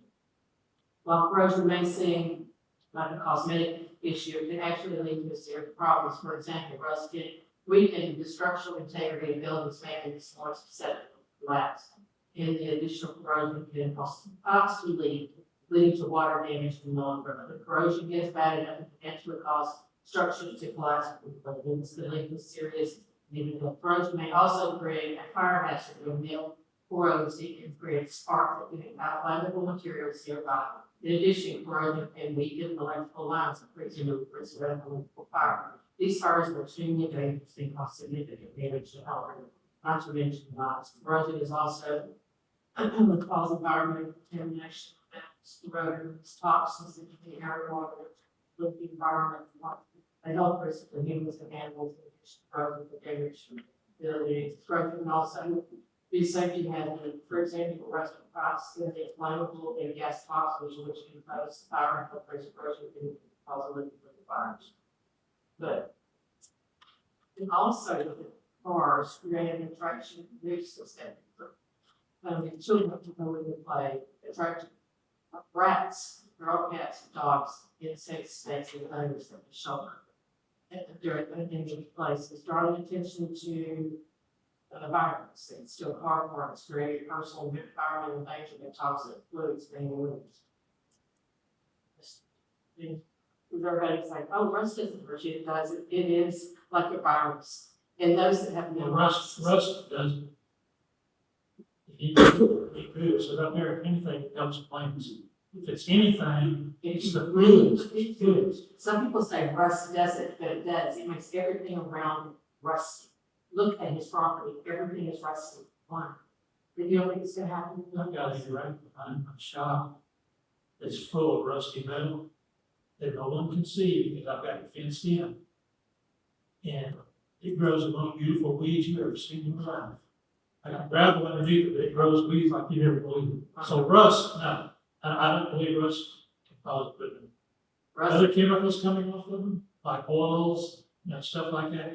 While corrosion may seem like a cosmetic issue, it can actually lead to serious problems. For example, rust can weaken the structural integrity of buildings, making them more susceptible to collapse. And the additional corrosion can possibly lead to water damage in the long run. The corrosion gets bad enough to potentially cause structures to collapse, but it's the lead to serious. The corrosion may also create a fire hazard when mill corrodes. It can create a spark that can ignite flammable materials nearby. In addition, corrosion can weaken electrical lines, increasing the risk of electrical fire. These fires are extremely dangerous and cause significant damage to power. Not to mention lives. Corrosion is also the cause environmental contamination, erosions, toxins into the air, water, with the environment. A health risk for humans and animals in addition to corrosion degradation. Corrosion can also be safety hazard. For example, rusted pipes can be flammable and gas toxins, which can cause fire and filtration corrosion can cause a leak for the fires. But and also with cars create an attraction nuisance that children to go in and play, attract rats, feral cats, dogs, insects, snakes, and others that we shelter. During these places, drawing attention to violence, it's still hard work, it's creating personal environmental danger and toxic fluids being released. Everybody's like, oh, rust isn't hurt you, it does, it is like a virus. And those that have been Rust doesn't. He could, so don't care if anything comes plants. If it's anything, it's the fluids. Some people say rust doesn't, but it does. It makes everything around rusty. Look at his property, everything is rusty. Why? But you don't think it's gonna happen? I've got a right behind my shop that's full of rusty metal that no one can see because I've got it fenced in. And it grows among beautiful weeds you've ever seen in your life. I got gravel underneath it, but it grows weeds like you never believe. So rust, no, I don't believe rust can cause it. Rust, Other chemicals coming off of them, like oils, stuff like that,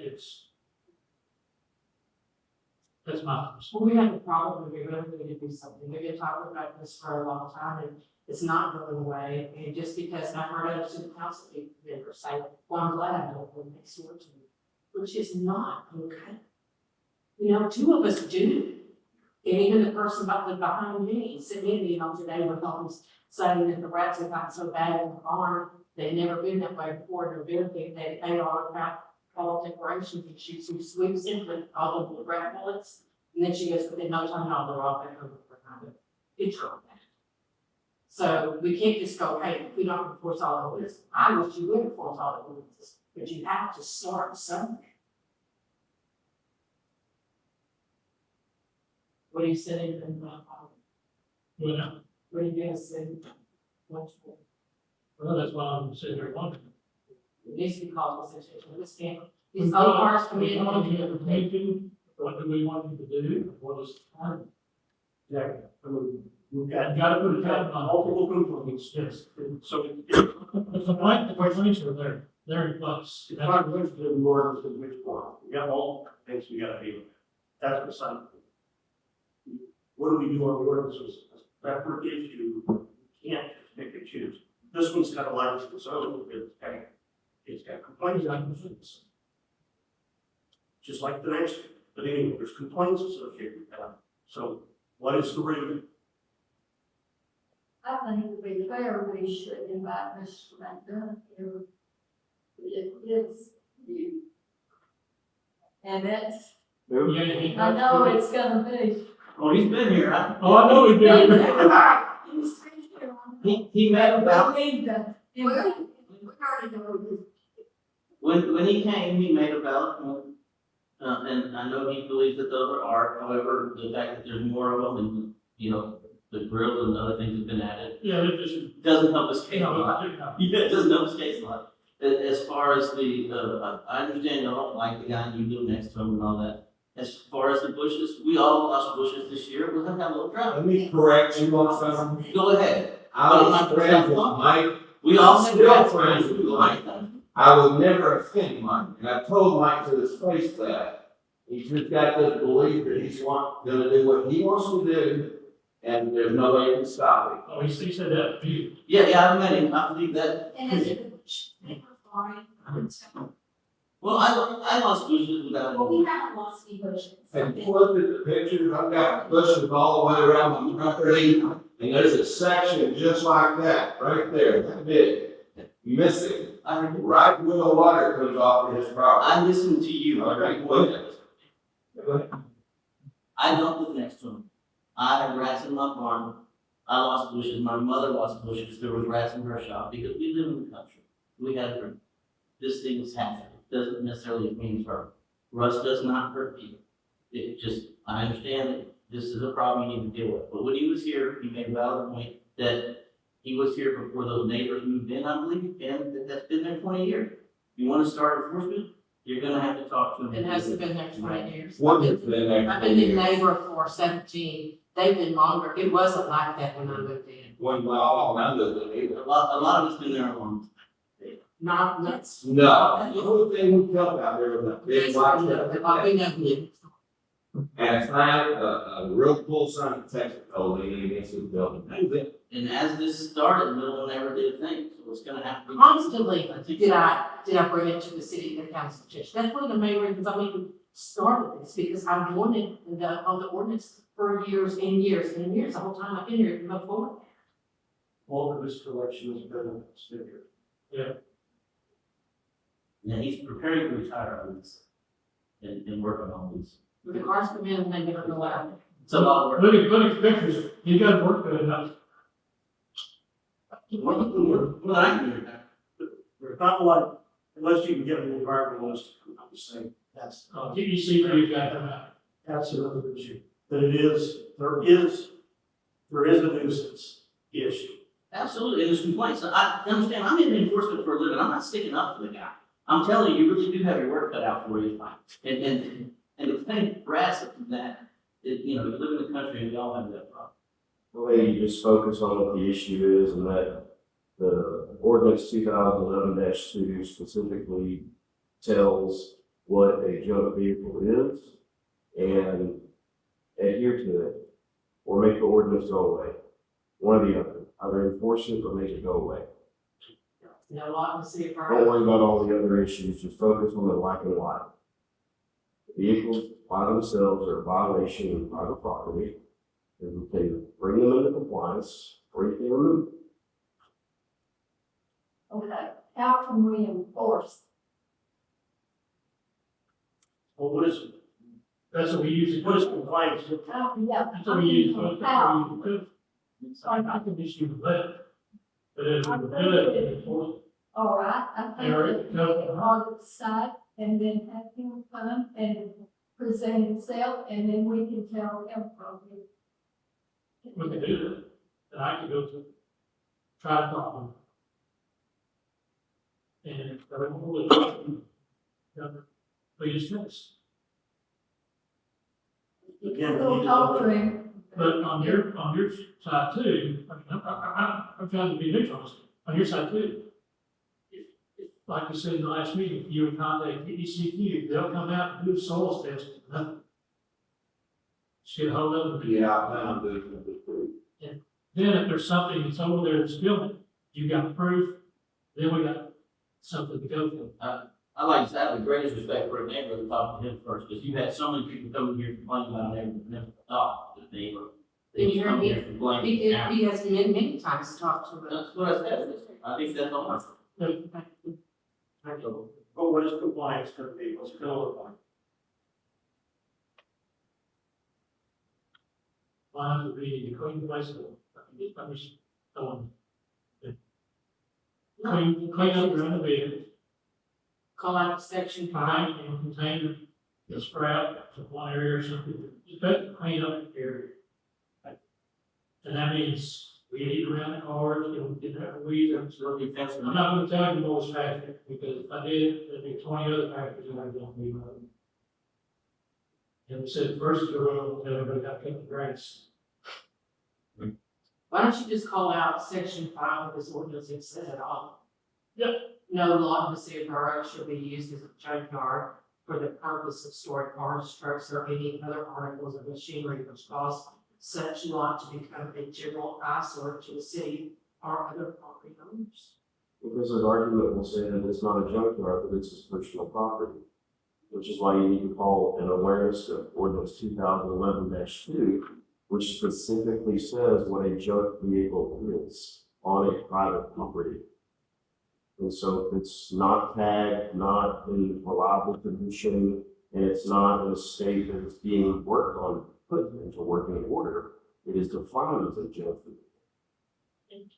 that's my. well, we have a problem, and we really need to do something. We've been talking about this for a long time, and it's not going away. And just because I've heard other city council members say, well, I'm glad I don't live next door to me, which is not okay. You know, two of us do. And even the person behind me sent me an email today with always saying that the rats have gotten so bad in the barn, they've never been that way before, they're very big, they are about all decorations, and she sweeps in with all of the rat bullets, and then she goes, within no time, all they're all back over behind it. It's real bad. So we can't just go, hey, we don't enforce all the rules. I wish you would enforce all the rules, but you have to start somewhere. What are you sitting in the Well, what are you gonna say? What's for? that's why I'm sitting there wondering. It needs to be called a situation. This can't, these other parts come in. What do we want you to do? What is the plan? Exactly. I mean, we've You got gotta put a time on multiple complaints, Yes. so The complaints are there, they're in place. it's not going to do more than which one. We got all things we gotta do. That's what some. What do we do on the ordinances? Separate issue, you can't just pick and choose. This one's got a life of its own, it's got complaints, just like the next one. But anyway, there's complaints associated with that. So what is the reason? I think to be fair, we should invite Mr. McDonough here. It is you. And it's, I know it's gonna be. Oh, he's been here, huh? Oh, I know we did. He met about, We already know this. when he came, he made a valid point. And I know he believes that those are art, however, the fact that there's more of them and, the grill and other things have been added, Yeah, it just, doesn't help his case a lot. no. Yeah, it doesn't help his case a lot. As far as I understand y'all don't like the guy you live next to him and all that. As far as the bushes, we all lost bushes this year, we're gonna have a little drought. Let me correct you on something. Go ahead. I was friends with Mike. We all I'm said still that's friends right. with Mike. I would never offend Mike, and I told Mike to his face that. He's just got this belief that he's gonna do what he wants to do, and there's no way to stop him. Oh, he said that to you. Yeah, I met him, I believe that. And is it, they were fine. Well, I lost bushes without. Well, we haven't lost any bushes. And you look at the pictures, I've got bushes all the way around my property, and there's a section just like that, right there, that big, missing, right where the water comes off of his property. I listened to you. Okay, well, I don't live next to him. I have rats in my barn. I lost bushes. My mother lost bushes. There was rats in her shop because we live in the country. We have to. This thing is happening. It doesn't necessarily mean hurt. Rust does not hurt people. It just, I understand that this is a problem you need to deal with. But when he was here, he made a valid point that he was here before those neighbors moved in, I believe, and that's been there 20 years. You want to start enforcement? You're gonna have to talk to him. It hasn't been there 20 years. What has been there? I've been the neighbor for 17. They've been longer. It wasn't like that when I moved in. When, well, none of it either. A lot of it's been there a long time. Not nuts. No, the only thing we felt out there was that big That's white what we know. truck. What we know. And a sign, a real cool sign that Texas told me against the building. That was it. And as this started, no one ever did a thing, so it's gonna have to be. Constantly, did I bring it to the city and the council attention? That's one of the main reasons I even started this, because I've wanted on the ordinance for years and years and years, the whole time I've been here, before. All of this collection has been sticker. Yeah, he's preparing to retire on this and working on this. The cars come in and they never go out. It's a lot of work. Look at pictures, you got work good enough. Well, I can do that. It's not like, unless you can get an environmentalist, I'm just saying, that's, TEC for you guys, come out. that's another issue. But there is a nuisance issue. Absolutely, and there's complaints. I understand, I'm in enforcement for a living, I'm not sticking up for the guy. I'm telling you, you really do have your work cut out for you. And the thing, brass from that, is, you know, you live in the country and we all have that problem. The way you just focus on what the issue is, and that the ordinance 2011-2 specifically tells what a junk vehicle is, and adhere to it, or make the ordinance go away. One or the other. Either enforce it or make it go away. Now, a lot of the city of Don't worry about all the other issues, just focus on the black and white. Vehicles by themselves are a violation of private property, and we can bring them into compliance, or you can remove them. Okay, how can we enforce? Well, what is, That's what we use. what is compliance? Yeah. That's what we use. How? I can just use that. But if we do it, enforce All right, I think Eric, that no. we can on the side and then have him come and present himself, and then we can tell him from here. we can do that. And I can go to, try to talk to them. And if they won't, we dismiss. Again, We'll talk to him. But on your side too, I mean, I'm trying to be neutral, on your side too. If, like you said in the last meeting, if you would contact ECQ, they'll come out and do a soils test, nothing. Just get a hold of them. Yeah, I'm doing it. Then if there's something that's over there that's building, you got proof, then we got something to go for. I like to say, I have the greatest respect for a neighbor to talk to him first, because you've had so many people coming here complaining about a neighbor, never talk to the neighbor. They just come here complaining. He has many times to talk to them. That's what I said, I think that's all. But what is compliance going to be? What's it going to look like? Lines would be to clean the place up. I'm just going. Clean up around the bed, Call out section 5. find and contain the scrap to one area or something, just have to clean up the area. And that means we eat around the cars, you know, get that weeds, I'm not gonna tell you Moore's factory, because if I did, there'd be 20 other factories that I don't need. And we said first to road, everybody got to cut the grass. Why don't you just call out section 5 of this ordinance and say it all? Yep. No lot in the city of borough shall be used as a junkyard for the purpose of storing cars, trucks, or any other articles of machinery which cause such lot to become a general eyesore to the city or other property owners. Because his argument will say that it's not a junkyard, but it's his personal property. Which is why you need to call an awareness of ordinance 2011-2, which specifically says what a junk vehicle is on a private property. And so if it's not tagged, not in reliable condition, and it's not in a state that it's being worked on, put into working order, it is defined as a junk vehicle.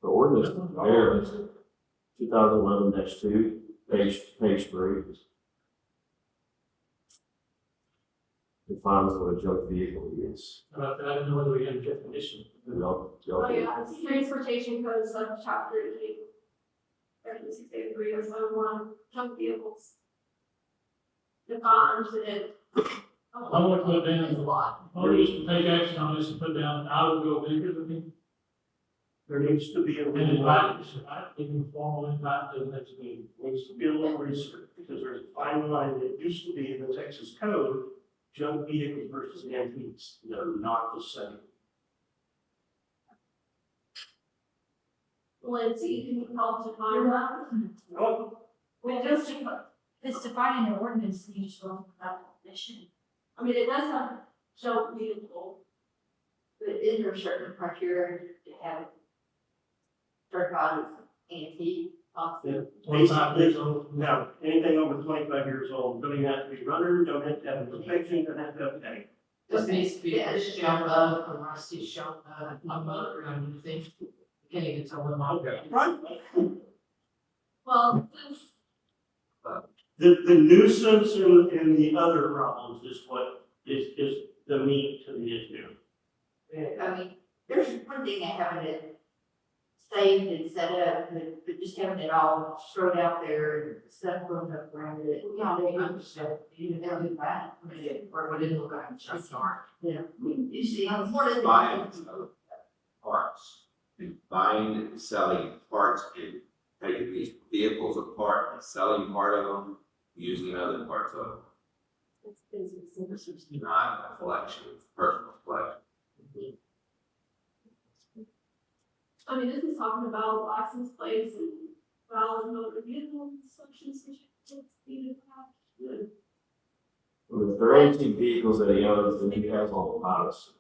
The ordinance there, 2011-2, page 3. Defines what a junk vehicle is. About that, I don't know whether we had a definition. Y'all Oh, yeah, it's transportation code sub chapter 8. 3683 is 101, junk vehicles. Defines it. I want to put down, It's a lot. I want to just take action on this and put down, I would go bigger than me. There needs to be a And little, invite, give them formal invite to the next meeting. needs to be a little research, because there's a timeline that used to be in the Texas code, junk vehicles versus antiques, they're not the same. Lindsay, can you help to find that? No, Well, just if it's defined in the ordinance, then you just go for that definition. I mean, it does have junk vehicle. But is there certain criteria to have certified as antique, possibly? 25 years old. no, anything over 25 years old, don't even have to be runner, don't have to have an inspection, don't have to have anything. Just needs to be a show of, a rusty show of, a motor, I mean, things, you can't even tell them all. Right. Well, The nuisance and the other problems is what is the meat to the issue. I mean, there's one thing at having it saved and set up, but just having it all straight out there and stuff going up around it. Yeah, they understand, you know, they're bad, or what it look like, it's just dark. Yeah, you see, more than Buying parts, and buying and selling parts, and taking these vehicles apart and selling part of them, using other parts of them. This is not a collection, it's a personal collection. I mean, this is talking about license plates and valid motor vehicle inspections, needed to have. If there are antique vehicles that he owns, then he has all the pilots.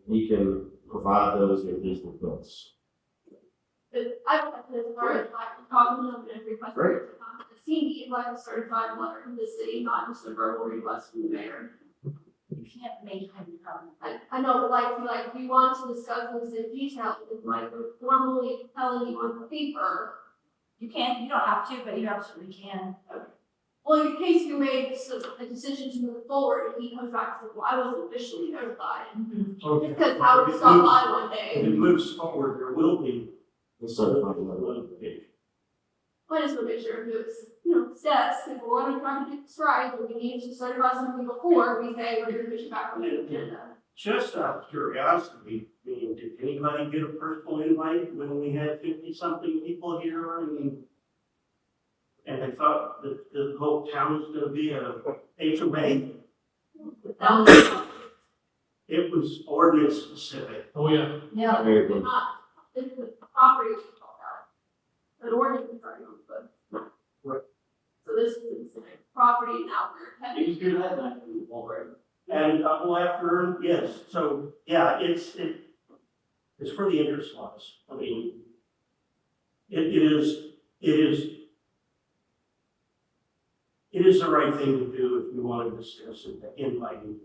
He can provide those in his defense. But I would like to, as far as like, talking to them and requesting, Right. the CME like a certified letter from the city, not just a verbal request from the mayor. You can't make him come. I know, but like, if you want to discuss this in detail, it's like, we're formally telling you on paper. You can, you don't have to, but you absolutely can. Well, in case you made a decision to move forward, and he comes back and says, well, I wasn't officially notified. Okay. Because Howard stopped by one If day. it moves forward, there will be The certified letter. notification. I just want to make sure if it was, steps, if we're going to try to get this right, but we need to certify something before we say we're going to push it back on the agenda. Just out of curiosity, I mean, did anybody get a personal invite when we had 50-something people here? And they thought that the whole town was gonna be a HOA? That was, It was ordinance specific. Oh, yeah. Yeah. Very but good. not, it's the property was called out. An ordinance is already on foot. Right. So this is the property now we're heading. You do that, like, already. And a couple after, yes, so, yeah, it's where the interest lies. I mean, it is the right thing to do if you want to discuss it, inviting.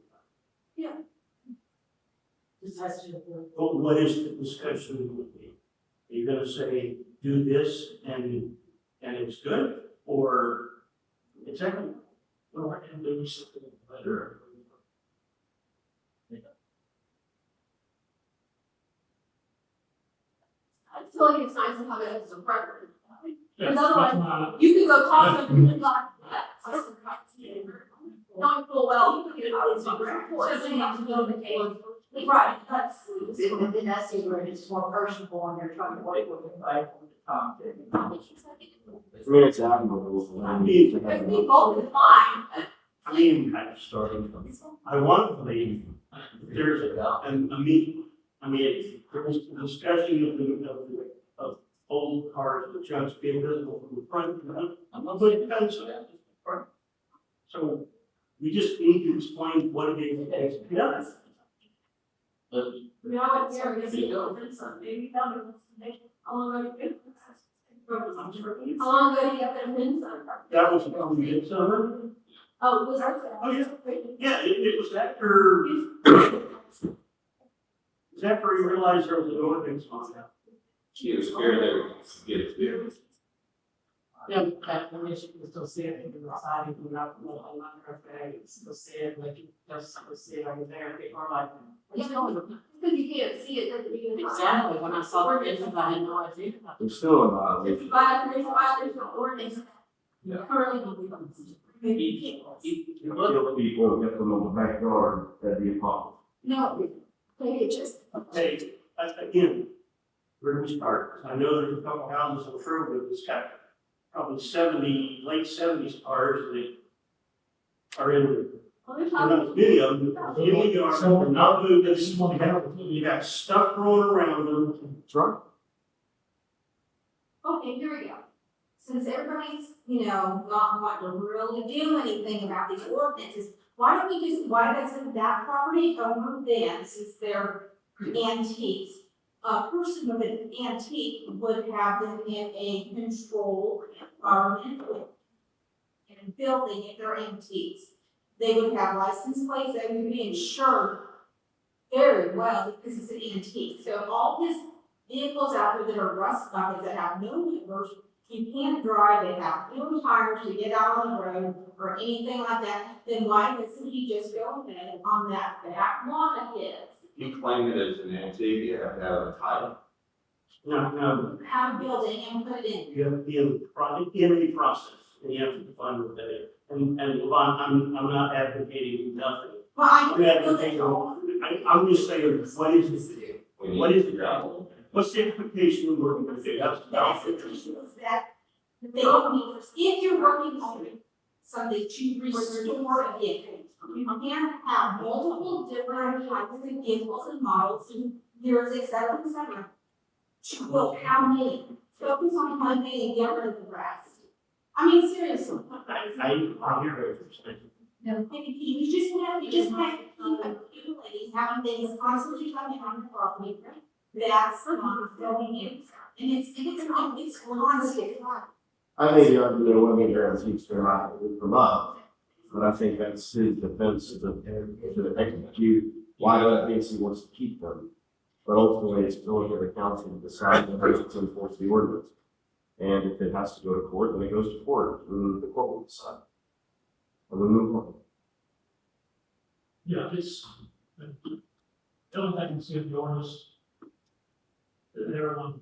Just has to. But what is the discussion would be? Are you gonna say, do this and it's good, or it's equitable? Well, I can do something better. I feel like it's nice to have it as a record. That's otherwise- my- You can go talk to them and like that. Knowing full well, you can always do So they have to go to the case. Right, that's. And then that's where it's more personal and you're trying to work with anybody to talk to. I mean, it's admirable. I mean, If we both is fine, but I mean, I'm starting from, I want to believe there's a meet, I mean, there was a discussion of old cars with junks being visible from the front, I'm not putting fence on that. So we just need to explain what it is that is done. But I mean, I went there and see it, maybe that was, how long ago did you How long ago did you get that pin son? That was from midsummer. Oh, was that? Oh, yeah. Yeah, it was after, it was after we realized there was an ordinance on that. Get a spirit there, get a spirit. Yeah, but I mean, you can still see it from the side, you can not, on my birthday, you can still see it, like, you just still see it over there, people are like. Yeah, because you can't see it, doesn't mean it's. Exactly, when I saw the pictures, I had no idea. There's still a violation. There's no ordinance. Yeah. Currently. You kill people, get them in the backyard, that'd be a problem. No, they just. Hey, again, where do we start? I know there's a couple houses on Sherwood that's got probably 70, late 70s cars that are in, Well, they're there are not talking, many of them, many are not moving, you got stuff growing around them. That's right. okay, here we go. Since everybody's, not wanting to really do anything about these ordinances, why doesn't that property owner then, since they're antiques, a person with an antique would have them in a controlled environment and building if they're antiques. They would have license plates, they would be insured very well because it's an antique. So all his vehicles out there that are rust buckets that have no numbers, you can't drive, they have no tires to get out on the road or anything like that, then why doesn't he just go ahead on that back lot of his? If you claim it as an antique, you have to have a title. No, Have a building and put it in. you have to be in a process, and you have to define what that is. And Levon, I'm not advocating nothing. Well, I I'm know advocating, that. I'm just saying, what is it? We need What is to the figure out. problem? What's the expectation of working with it? That's That's the issue is that they don't need, if you're working on something to restore a vehicle, you can have multiple different types of vehicles and models and 0, 6, 7, 7. Well, how many? Focus on one thing and get rid of the rest. I mean, seriously. I hear what you're saying. Maybe you just have accumulating, having things constantly coming on the property. That's not going in. And it's constant. I think the argument of whether they're antiques or not will come up, but I think that's his defense to execute why that thinks he wants to keep them. But ultimately, it's going to the council to decide whether to enforce the ordinance. And if it has to go to court, then it goes to court, and the court will decide. And we move on. Yeah, it's, the only thing I can see in the ordinance, that everyone,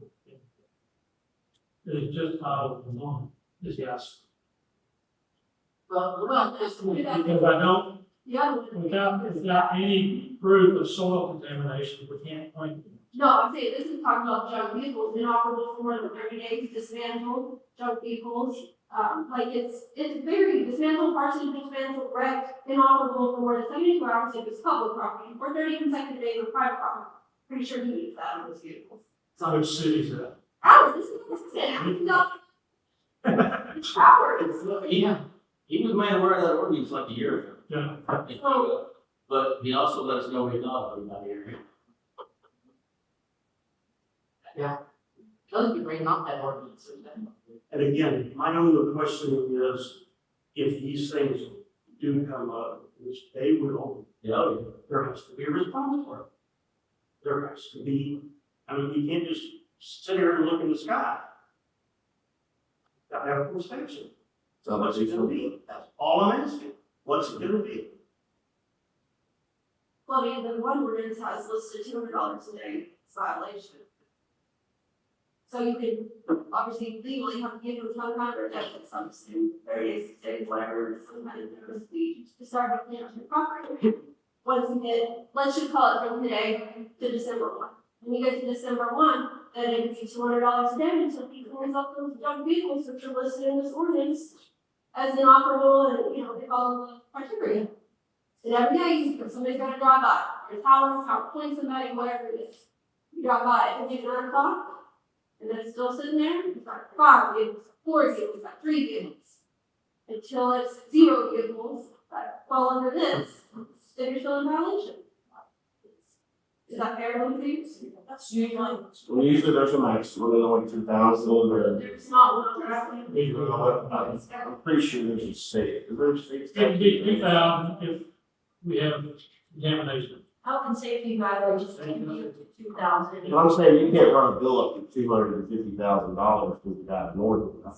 that is just out of the law, is yes. Well, just to Because I don't, Yeah. without any proof of soil contamination, we can't point. No, I'm saying, this is talking about junk vehicles inoperable for more than 30 days, dismantled junk vehicles. It's very dismantled, partially dismantled, wrecked, inoperable for more than 72 hours if it's public property, or 30 consecutive days of private property. Pretty sure he needs that on those vehicles. Which cities that? Hours, this is what I'm saying, no. Hours. Yeah, he was made aware of that ordinance like a year ago. Yeah. But he also let us know we thought about it. Those be bringing up that ordinance. And again, my only question is, if these things do come up, which they will, Yeah. there has to be a response for it. There has to be, I mean, you can't just sit here and look in the sky. Gotta have a inspection. So What's it gonna be? That's all I'm asking. What's it gonna be? Well, I mean, the one ordinance has listed $200 a day, it's a violation. So you could obviously legally have to give them some kind of protection, some various days, whatever, some kind of notice to start with your property. Once you get, let's just call it from today to December 1. When you get to December 1, then it gives you $200 a day until people cleans up those junk vehicles which are listed in this ordinance as inoperable and, they follow the criteria. And every day, somebody's gonna drive by, your power point somebody, whatever it is. You drive by, it, it's 9 o'clock. And then it's still sitting there, it's got 5 vehicles, 4 vehicles, it's got 3 vehicles. Until it's 0 vehicles that fall under this, then you're still in violation. Is that fair, Lindsay? That's usually. Well, usually there's a maximum of only 2,000, or There's not one directly. I'm pretty sure there's a state, is there a state? It would be 2,000 if we have contamination. Health and safety violations can be up to 2,000. But I'm saying you can't run a bill up to $250,000 because the guy ignored it.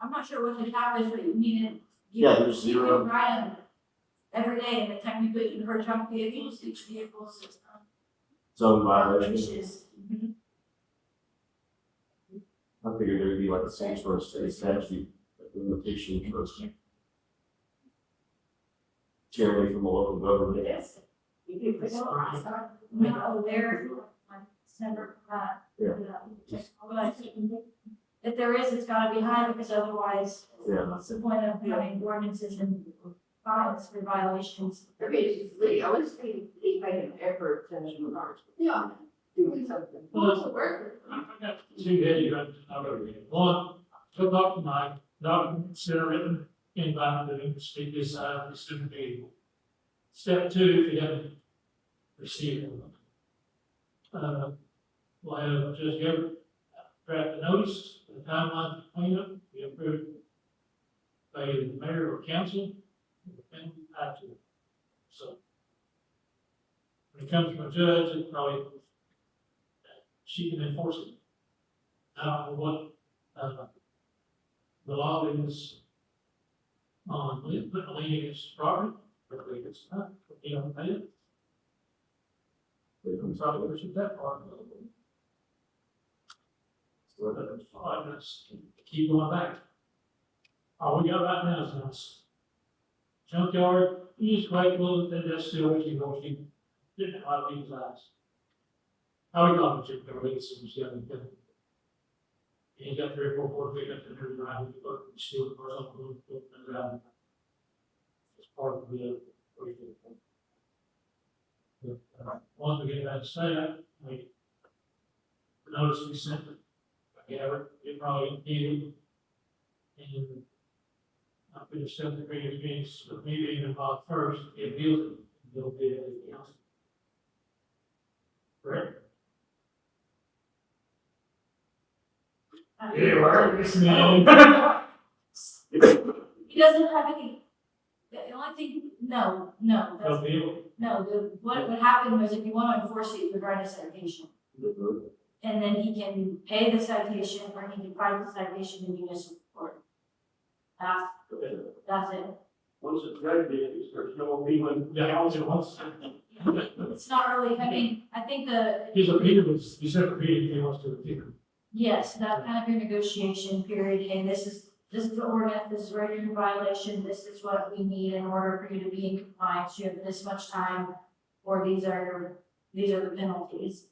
I'm not sure what could happen, but you need it. Yeah, there's You zero. can ride them every day, and the time you put in her junk vehicles, each vehicle is Zone violation. violations. I figured there'd be like a state or a state statute limitation for tyranny from a local government. Yes. No, they're, it's never, Yeah. but if there is, it's gotta be high, because otherwise, Yeah. what's the point of having ordinances and fines for violations? I was thinking, he made an effort to Yeah. do something. Well, to work. I got two heavy items I wrote in. One, took up tonight, not consider it invite to speak this side of the student meeting. Step two, if you haven't received it. We'll have Judge Gabbard draft a notice, for the timeline for cleanup, be approved by either the mayor or council, and after. So when it comes from a judge, it probably, she can enforce it. I don't know what, the law is on, putting a lien against property, but if it's not, you don't pay it. We don't probably push it that far. I just keep going back. All we got right now is this junkyard, you just wait a little bit, that's still what you're going to keep, didn't have these eyes. How we got the junkyard, it's some young thing. He's got 3 or 4 pickups in there, around, he put steel cars up, and around. It's part of the, once we get that set, we notice we sent it. It probably needed. And I could have said the previous meetings, with me being involved first, it deals, it'll be everything else. Correct? Yeah, right. He doesn't have any, the only thing, no, that's, No deal. no, what would happen was if you want to enforce it, you would write a citation. And then he can pay the citation, or he can fight the citation in municipal court. That's it. Once it's ready, it starts going, be when. Yeah, it was. It's not really, I mean, I think He's repeated, he said repeated, he wants to repeat it. yes, that kind of your negotiation period, hey, this is the ordinance, this is regular violation, this is what we need in order for you to be in compliance, you have this much time, or these are the penalties.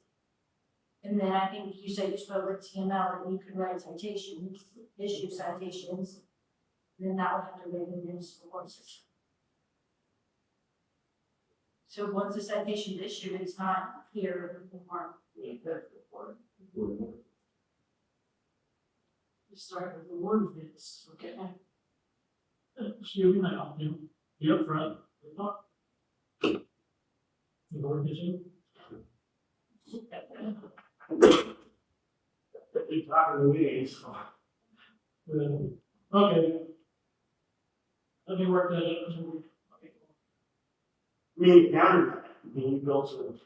And then I think you said you spoke with TML, and you could write citations, issue citations, then that would have to go to the municipal court system. So once the citation is issued, it's not here anymore. We start with the ordinance, okay? Excuse me now, you up front. The board is in. You're talking to me, so. Okay. Let me work that out. I mean, counter that, I mean, you built some.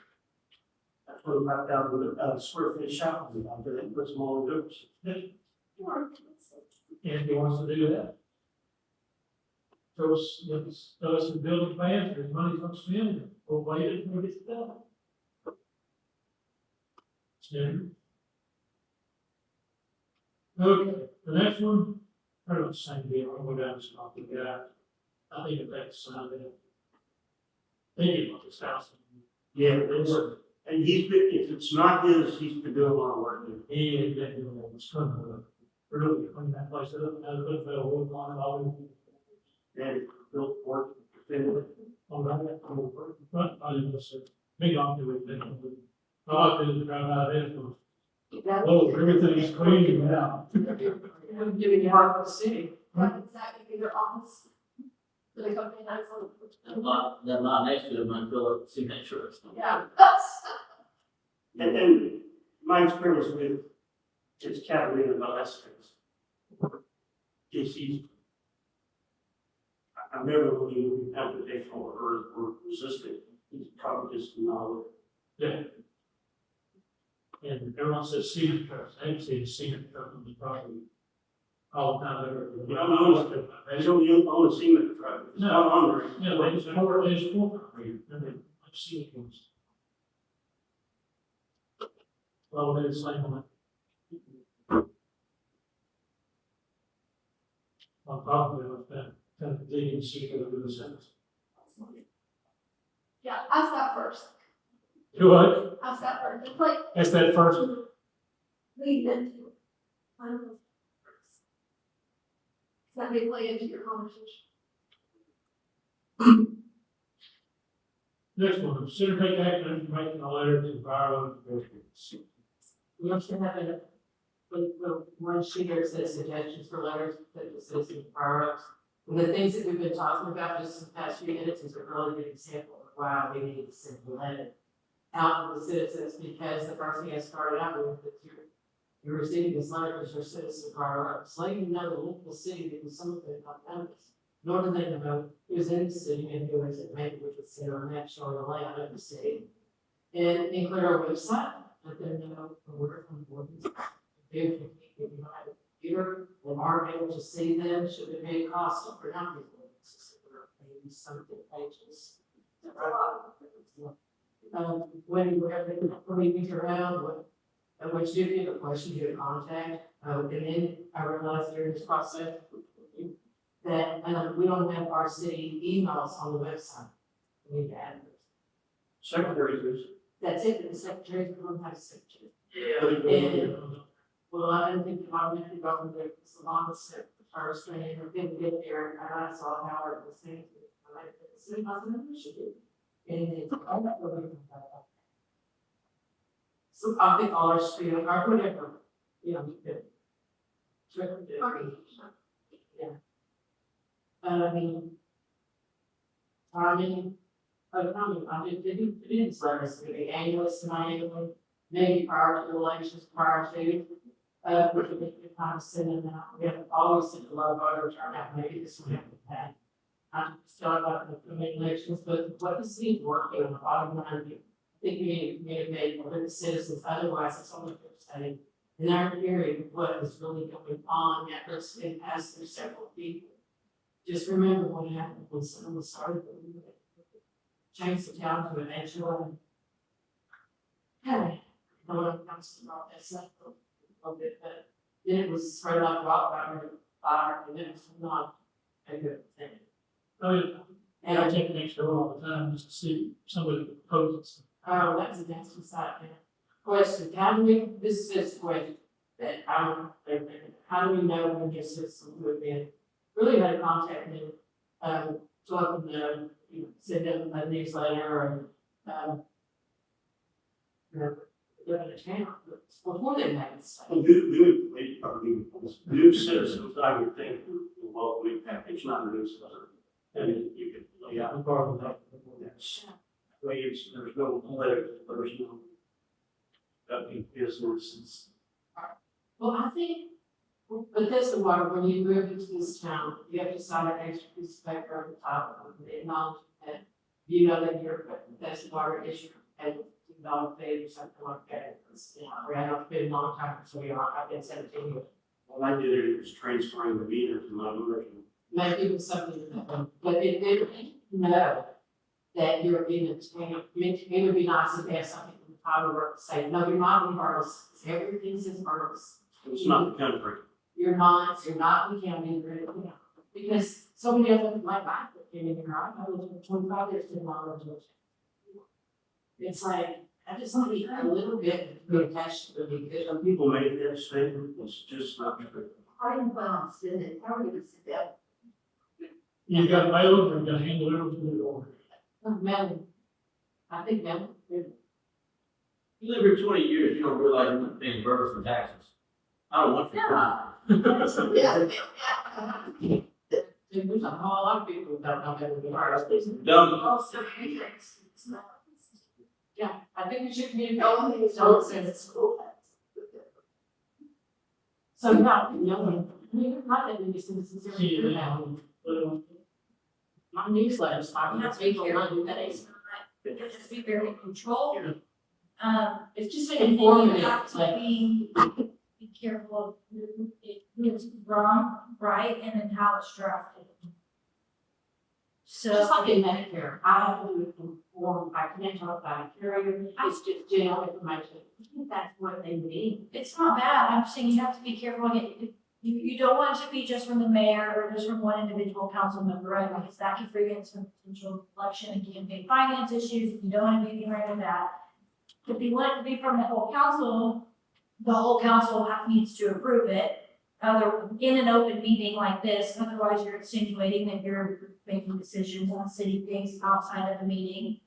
That's 25,000 square feet shopping, out there, and put some more doors. And he wants to do that. So let's the building plans, there's money from spending, we'll wait it until it's done. Standard. Okay, the next one, pretty much the same deal, I'll go down and stop the guy. I think if that's something. Thinking about this house. Yeah, it's, and he's been, if it's not his, he's been doing a lot of work. He had been doing all this kind of, really clean that place up, had a bit of a wood on it, all And built work, defended. on that, front, I didn't listen. Big on to it, then. I like to drive out there, oh, everything's clean now. We're giving you half of the city. Right, exactly, your office. For the company, that's what. That lot next to it might fill up cement trucks. Yeah. And my experience with is Catalina Velasquez. Is I've never really confrontational or resistant. He's probably just knowledge. Yeah. And everyone says cement trucks, I didn't see cement truck on the property. All the time. You don't own a cement truck. It's not on there. Yeah, they just pour for you, and then I see it goes. Well, they're the same on it. On property, I've been kind of digging secret of the sentence. Yeah, ask that first. Do what? Ask that first. It's like, That's that first. lead into. that may play into your conversation. Next one, consider take action on making a letter to borrow. We also have a, one sheet there says suggestions for letters that the citizens fire ups. And the things that we've been talking about just in the past few minutes is a really good example of why we need to send a letter out to the citizens, because the first thing I started out with is you're receiving this letter as your citizens fire ups, letting you know the local city because some of them not notice. Nor do they know who's in the city and who isn't. Maybe we could send a map showing the layout of the city. And include our website, let them know where from the ordinance. If you have a computer and aren't able to see them, should it be a cost for not these ordinances? Maybe something pages. When we're having meetings around, which you get a question, you contact, and then I realized during this process that we don't have our city emails on the website. We need to add those. Secretaries. That's it, the secretary, we don't have a secretary. Yeah. Well, I didn't think about it, if I would get the longest step, the first thing, and didn't get there, and I saw how it was saying, I said, I said, I should do. And then, I got the way about that. So I think all our street, or whatever, you know, you could. Yeah. I didn't say this to the annuals tonight, maybe prior to the elections, prior to, we could kind of send them out. We have always sent a lot of voter turnout, maybe this will happen. I still about the coming elections, but what the city's working on the bottom line, I think we need to communicate with the citizens, otherwise it's only saying in our hearing what is really going on at this, and ask through several people. Just remember what happened when someone started to change the town to an HOA. Hey, no one comes to about that stuff a little bit, but then it was spread like wildfire, and it was not a good thing. Oh, yeah. And I take next door all the time just to see somebody proposes. oh, that's the next side there. Question, how do we, this is a question that I'm thinking, how do we know when your system would be? Really had to contact them, to let them know, you know, send them a newsletter and, they're in a town, before they make it. Well, new citizens, I would think, well, we package, not new citizens. And you could lay out part of that. That's ways, there's no letters, there's no. Businesses. Well, I think, but that's the water, when you move into this town, you have to sign an extra piece of paper on the top of the acknowledgement that you know that you're, that's the water issue, and $2 fee or something like that. It's, you know, we have been a long time, so I've been 17 years. All I did it was transferring the meter to my version. Maybe it was something like that, but it know that you're in a town. It would be nice if they had something in the title say, no, you're not in Burles, everything says Burles. It's not the country. You're not in the county, you're in the county. Because so many of them, like I came in here, I lived for 25 years in Monroe, Georgia. It's like, I just need a little bit of attached to me, because Some people make that statement, it's just not true. I didn't plan on sending it, how are you gonna send that? You got mail or you got to handle it to the door? Melon. I think Melon. You live here 20 years, you don't realize you're not paying Burger for taxes. I don't want your Yeah. There's a whole lot of people that don't know the virus. dumb. Also, it's not. Yeah, I think we should communicate. No, it's all in the school. So, yeah, Melon, I mean, not that many citizens are See, here now. My newsletter's You 5 have minutes to be before careful Monday. that it's not, you have to be very controlled. It's just And then you informative, have to like, be careful of who it's from, right, and then how it's drafted. So. just like in Medicare, I have to inform, I can't talk about a carrier, it's just general information. I think that's what they need. It's not bad, I'm just saying you have to be careful, you don't want it to be just from the mayor or just from one individual council member, right? Because that could bring in some potential election and campaign finance issues, you don't want to be right with that. If you want it to be from the whole council needs to approve it. in an open meeting like this, otherwise you're insinuating that you're making decisions on city things outside of the meeting.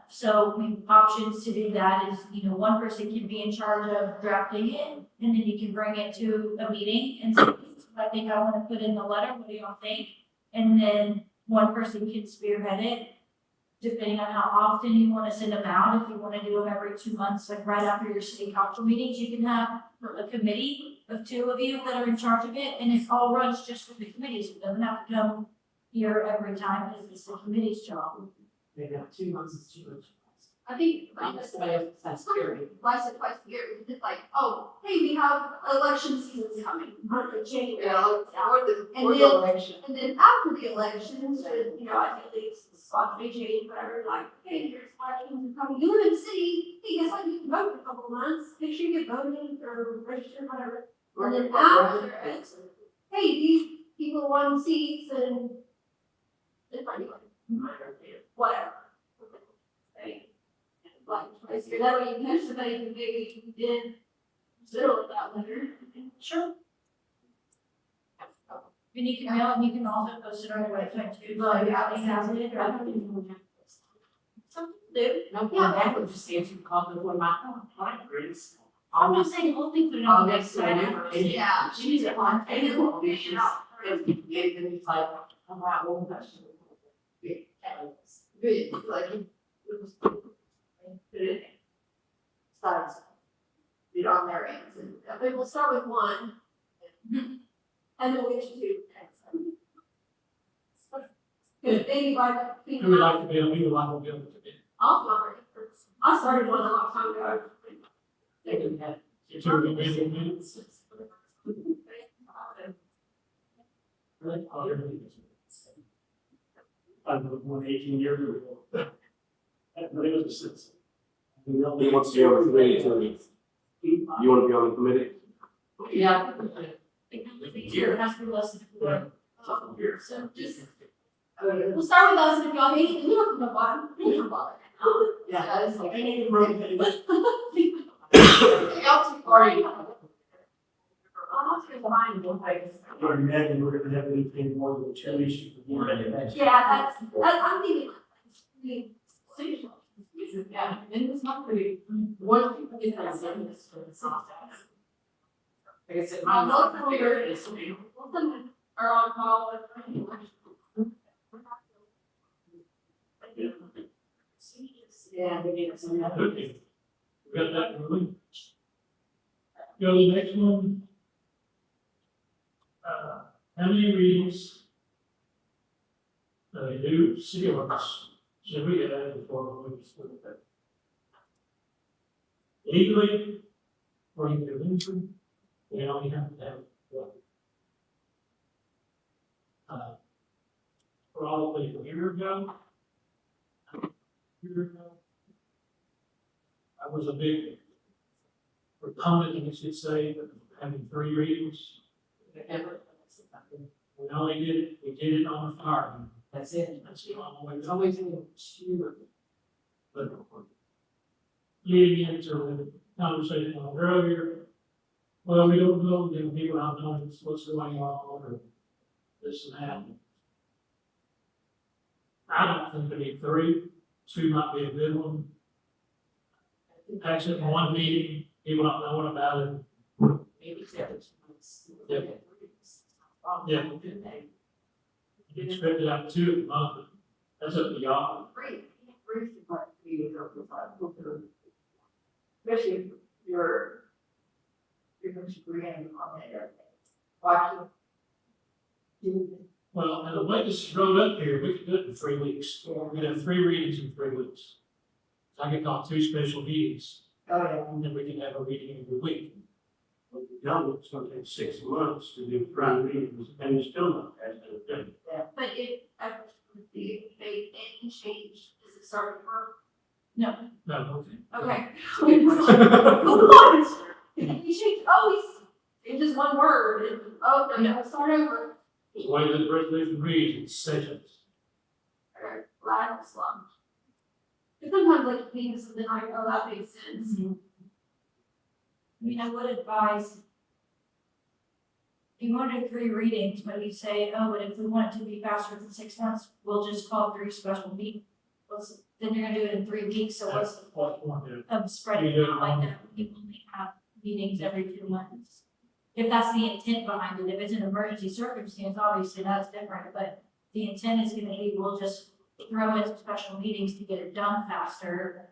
So, I mean, options to do that is, one person can be in charge of drafting it, and then you can bring it to a meeting and say, I think I wanna put in the letter, what do y'all think? And then one person can spearhead it, depending on how often you wanna send them out. If you wanna do them every 2 months, like right after your city council meetings, you can have a committee of 2 of you that are in charge of it, and it all runs just with the committees. It doesn't have to come here every time, because it's the committee's job. Maybe 2 months is too much. I think, That's the way that's scary. twice a year, it's like, oh, hey, we have election season's coming, or January. And then after the elections, I think it's sponsored change, whatever, like, hey, here's elections are coming, you live in the city, hey, guess what, you can vote for a couple of months, make sure you get voted or registered, whatever. And then after it, hey, these people won seats and it's like, whatever. Like, twice a year, that way you catch somebody who maybe did zero of that letter. Sure. And you can mail, and you can also post it on your website too, so everybody has it, or something to do. No, Yeah. that would just answer the call of one of my clients. I'm not saying only put it on the website. Yeah. She's at one And it will be, And then it's like, oh wow, well, that's. good, like, it was. Size. It on their ends, and we will start with 1. And then we'll get to 2. Because maybe by the. We would like to be able to do it. I started one a long time ago. They can have. Two of the minutes. I've been one 18 years ago. But it was a citizen. He wants to be on the committee, Tony. You wanna be on the committee? Yeah. It has to be less than 4. So just, we'll start with us, and if y'all hate it, then you don't know why. Yeah, it's like. I need to rotate. Y'all too far. Almost your mind will like. Or imagine we're gonna have anything more than 2 issues before that. Yeah, I'm thinking. Yeah, and it's not pretty, once people get that sentence for the soft. Like I said, my Most mom figured it is. of them are on call with. Yeah, we need some. Okay. We got that moving. Go to the next one. How many readings? New city ordinance should we get added before we just put it? Legally, or you can legally, we only have to have one. Probably a year ago. I was a big proponent, you should say, of having 3 readings. We only did it on the fire. That's it. That's the only way. It's always in the two. But leading into the conversation on earlier, well, we don't know, people don't know what's going on or this and that. I don't think we need 3, 2 might be a good one. Actually, in one meeting, people not knowing about it. Maybe 7 months. Yeah. Yeah. You expect it out 2 a month, that's up to y'all. Especially if you're going to bring in on that. Watching. Well, and the way this is rolled up here, we could do it in 3 weeks. We could have 3 readings in 3 weeks. So I could call 2 special meetings, Oh, yeah. and then we can have a reading every week. But the government, it's gonna take 6 months to do 3 readings, and it's still not as good. But if they any change, does it start over? No, okay. Okay. What? He changed, it's just one word, and, no, start over. The way that the resolution reads, it's sessions. Or lateral slump. But sometimes like you think of something like, oh, that makes sense. I mean, I would advise You want to do 3 readings, but you say, oh, but if we want it to be faster than 6 months, we'll just call 3 special meetings. Then you're gonna do it in 3 weeks, so what's the What's the point there? of spreading it out like that? You only have meetings every 2 months. If that's the intent behind it, if it's an emergency circumstance, obviously that's different, but the intent is gonna be, we'll just throw in some special meetings to get it done faster.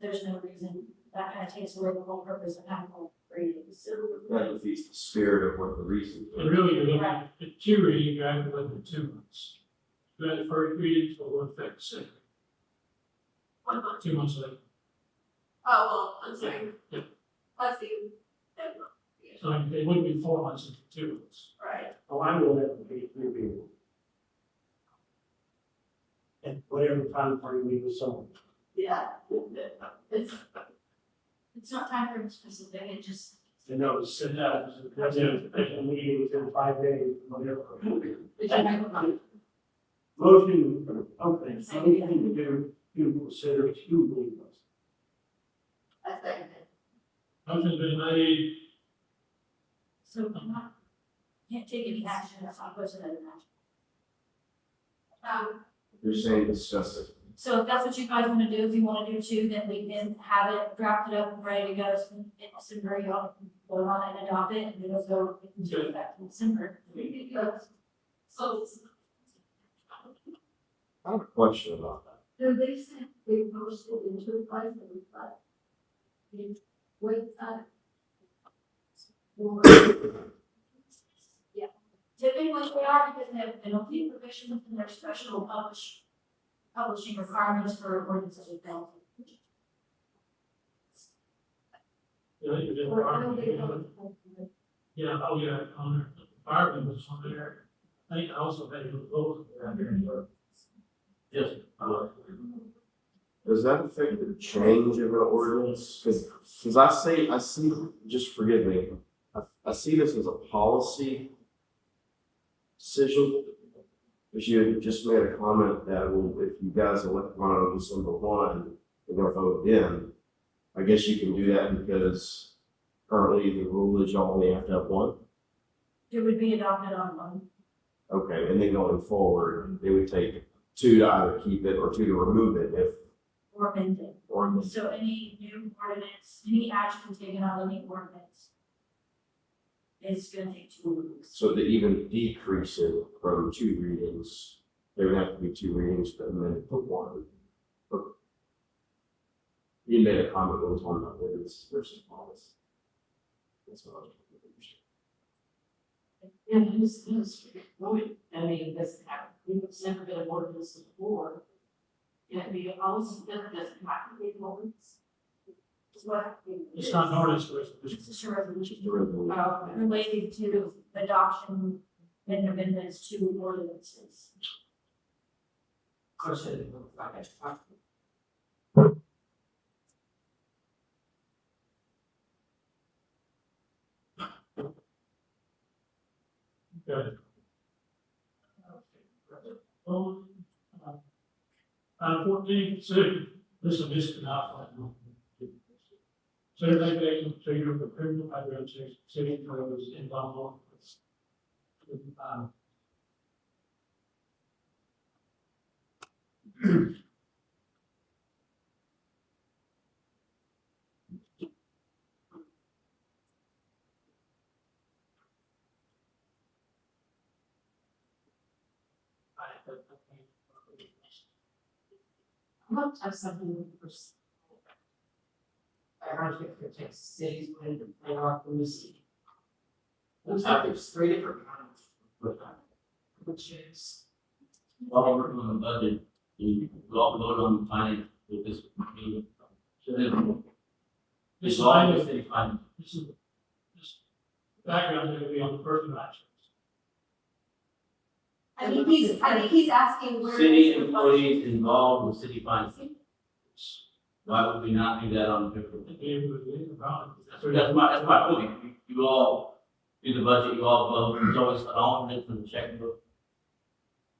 There's no reason, that kind of takes away the whole purpose of having all readings. That defeats the spirit of what the reason And is. really, you're looking at 2 readings, you're actually looking at 2 months. You had the first reading, so we'll affect the second, 1 month. 2 months later. Oh, well, I'm sorry. Yeah. Let's see. So it wouldn't be 4 months into 2 months. Right. Oh, I will have to be 3 people. And whatever time frame we decide. Yeah. It's not time frame specific, it just, And that was set out, that's a special meeting within 5 days, whatever. Motion, okay, so we need to consider 2 meetings. I second it. Motion's been made, so I'm not, can't take any action, that's not posted as an action. You're saying discuss it. So if that's what you guys wanna do, if you wanna do 2, then we can have it drafted up and ready to go, so in December, y'all can vote on it and adopt it, and it'll go into effect in December. So, I have a question about that. Do they say they posted into the price of the flat? Website? Or Typically they are because they have penalty provisions and their special publishing requirements for ordinances with penalty. or I know they don't. yeah, oh yeah, on there, the fireman was on there. I think I also had a vote around there as well. Yes. Does that affect the change of an ordinance? Cause I see, just forgive me, I see this as a policy decision. But you had just made a comment that, well, if you guys elect one on December 1, and they'll vote again, I guess you can do that because currently the rule is you only have to have 1. It would be adopted on one. Okay, and then going forward, it would take 2 to either keep it or 2 to remove it if, Or amended. or So any new ordinance, any action taken on any ordinance is gonna take 2 weeks. so to even decrease it from 2 readings, there would have to be 2 readings, but then put 1. You made a comment one time about ordinance versus policy. That's what I was Yeah, who's, I mean, this, we've never been an ordinance before. Can it be a policy that doesn't have to be an ordinance? Is what. It's not an ordinance, but It's just a resolution. the resolution. Related to adoption and amendments to ordinances. good. Well, 14, consider, this is just an outline. So everybody, so you're prepared to have your city codes involved. I want to have something for. I heard it for Texas cities when they are from the city. Looks like there's 3 different kinds. Which is. While we're working on the budget, we all voted on the finance with this meeting. So then, This it's all is, the city finance. this background is gonna be on the first actions. I think he's asking where. City is the employees involved with city finance. Why would we not do that on the different? That's my point. You all do the budget, you all vote, there's always an alternate for the checkbook.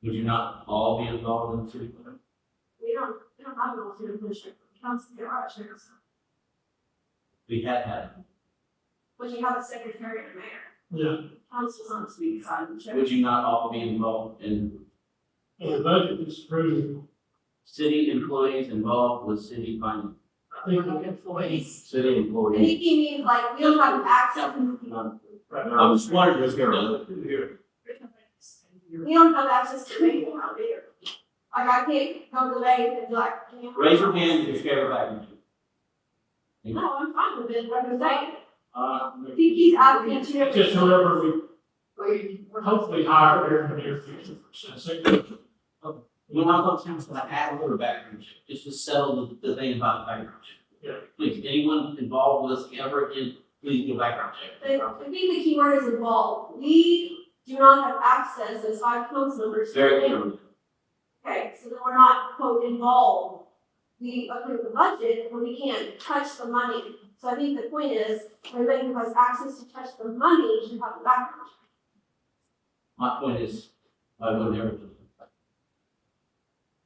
Would you not all be involved in the city finance? We don't have no city commissioner, council, there are chairs, We had had. but you have a secretary and a mayor. Yeah, council's on speed side. Would you not all be involved in and the budget is approved, city employees involved with city funding? I think, Employees. City I employees. think he means like, we don't have access, I was wondering if there were here. we don't have access to anything out there. Like, I can't come to the bank and be like, you know, Raise your hand if you're scared of that. no, I'm fine with it, like I'm saying. uh, I think he's asking to. just whoever we hopefully hire here in the near future. When I come to town, I add a little background check, just to settle the thing about the background check. Yeah. Please, anyone involved with us ever in, please do a background check. I think the key word is involved. We do not have access as 5 council members. Very clearly. Okay, so then we're not quote involved. We approve the budget, but we can't touch the money. So I think the point is, everybody who has access to touch the money should have a background check. My point is, I would never do that.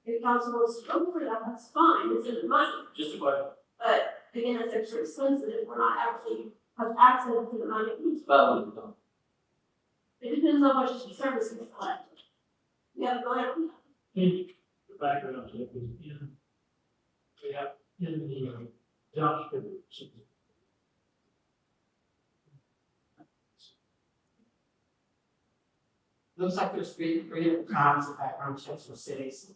If council wants to vote for that, that's fine, it's in the money. Just a question. But again, it's extra expensive if we're not actually have access to the money. It's about what we've done. It depends on what services we select. We have to go ahead. The background check is in, we have in the job description. Looks like there's three different kinds of background checks for cities.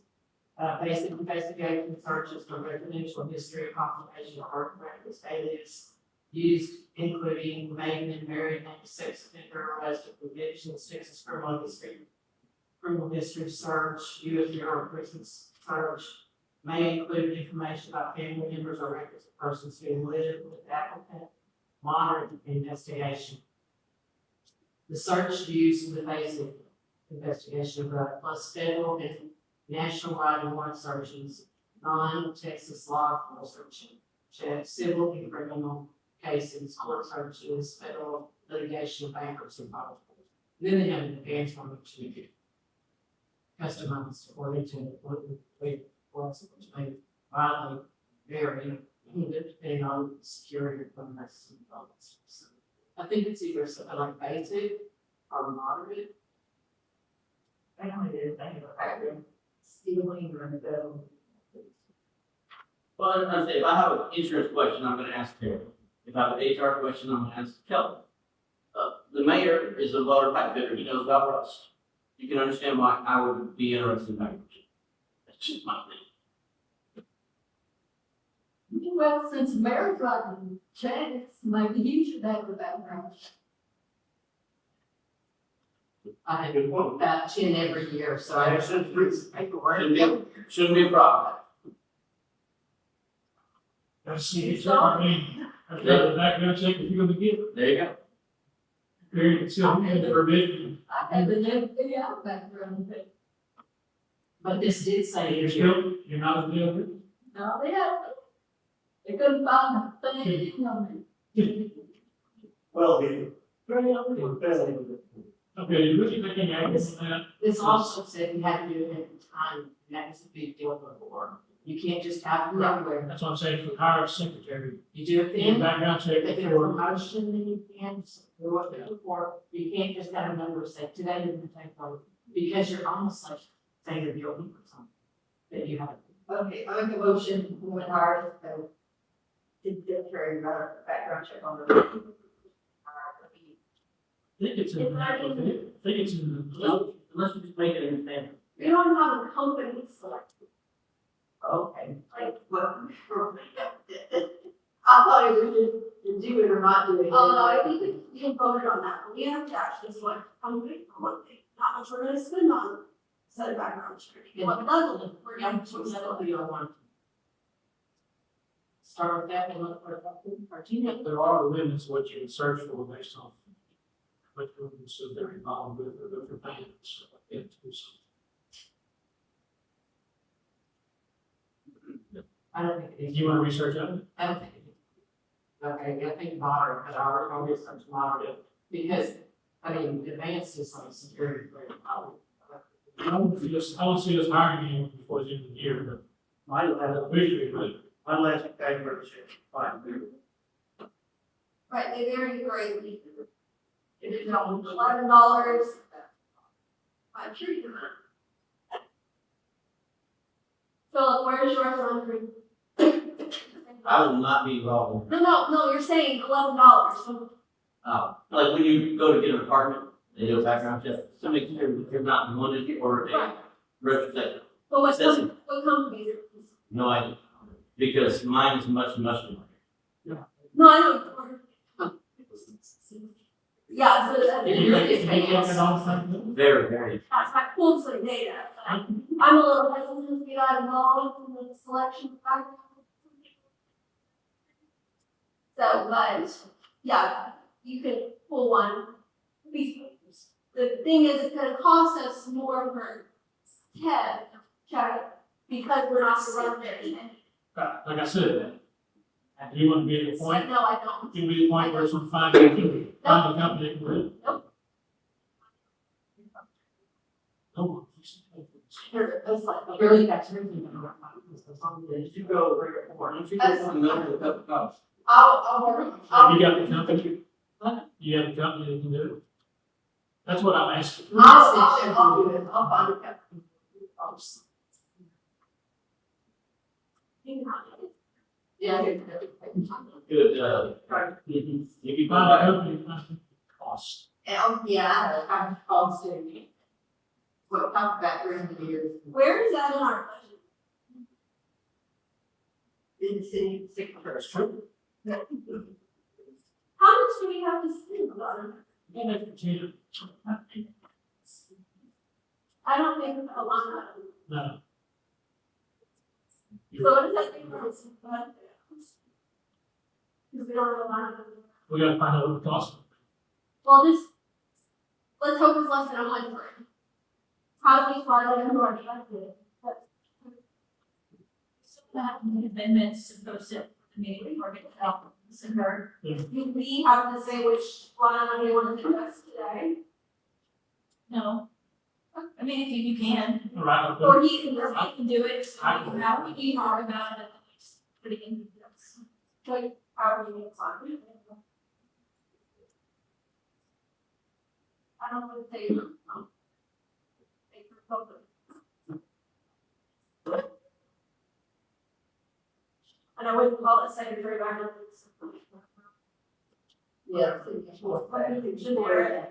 Basic investigation searches for residential history, occupation, or records, alias, used including maiden and married name, sex offender, arrest, convictions, Texas criminal history search, U.S. Bureau of Prisons search, may include information about family members or records of persons who live with the applicant, monitoring investigation. The search used the basic investigation, plus federal and national right and warrant searches, non-Texas law enforcement checks, civil and criminal cases, court searches, federal litigation, bankruptcy files. Then they have an advanced one which you could customize according to what the was, which may violate vary depending on security requirements and policies. So I think it's either something like basic or moderate. I don't know anything stealing or Well, I say, if I have an insurance question, I'm gonna ask Terry. If I have an HR question, I'm gonna ask Kelly. The mayor is a water pipe fitter, he knows about rust. You can understand why I would be interested in background check. That's just my thing. Well, since the mayor's writing checks, maybe you should have a background check. I have about 10 every year, so I should read some paperwork. Shouldn't be a problem. That's the, I mean, I've got a background check if you're gonna give it. There you go. Here you can see I'm in the forbidden. I had to never figure out background check. But this did say You're here, still, you're not a dealer. No, they couldn't find a thing on me. Well, he, Okay, you really making action on that? this also said you had to do it every time, and that was a big deal before. You can't just have it everywhere. That's what I'm saying, for hire a secretary, You do it you then, background check if it's a before. promotion, then you can, do what they're before, you can't just have a number say, today you're gonna take over. Because you're almost like saying you're guilty for something that you haven't. Okay, I make a motion, we went hard, so did get very background check on the. I think it's in, the application. I think it's in the. Well, unless we just make it understand. We don't have a company select, Okay. like, Well, I thought it was to do it or not do it. I think we can vote on that, but we have to actually select a company for one thing, how much we're gonna spend on set of background check. What level we're Yeah, going so to that'll settle. be your one. Start with that and look for our team. There are limits what you can search for based on what you're so they're involved with or if you're paying and stuff like that too. So I don't think it is. you wanna research on it? I don't think it is. Okay, I think moderate, but I already research moderate, because, I mean, advanced is like security. I don't see us hiring anyone before the end of the year, but my last, visually, but my last background check, fine. Right, they vary greatly. $11. I'm sure you can. Philip, where's yours on green? I will not be involved. No, you're saying $11. Like when you go to get an apartment, they do a background check, to make sure that you're not wanted or a Right. retrospective. But what Says- company is it? No idea, because mine is much more. No, I know. Yeah, so that's. You make it all fun. Very, very. That's my pool site data. I'm a little hesitant to get out involved in the selection factor. So, but, yeah, you could pull one. The thing is, it's gonna cost us more per check, because we're not the run there. Like I said, you want to be at a point, No, I don't. you can be at a point where some find a company that can do it. Nope. No. It's like, really got to review them. If you go over your board, if you go That's another cup of coffee. I'll work. Have you got the company? You have a company that can do it? That's what I'm asking. I'll do it. I'll find a company. Yeah. Good, If you find a company, it might cost. Yeah, I'm also. What talk about during the years. Where is that in our budget? In the city, That's true. How much do we have to spend on it? And they continue. I don't think a lot of it. No. So what does that mean for us? Because we don't have a lot of it. We gotta find out what it costs. Well, let's hope it's less than 100. How do we find out who our budget? That amendments to post it for the meeting or get help. Do we have to say which one we want to address today? No. I mean, if you can, Right. Or he can just I can do it, so we can have, we can talk about it, put it in. like, however you decide. I don't want to say. Say for public. And I wouldn't call it secondary violence. Yeah. Generic.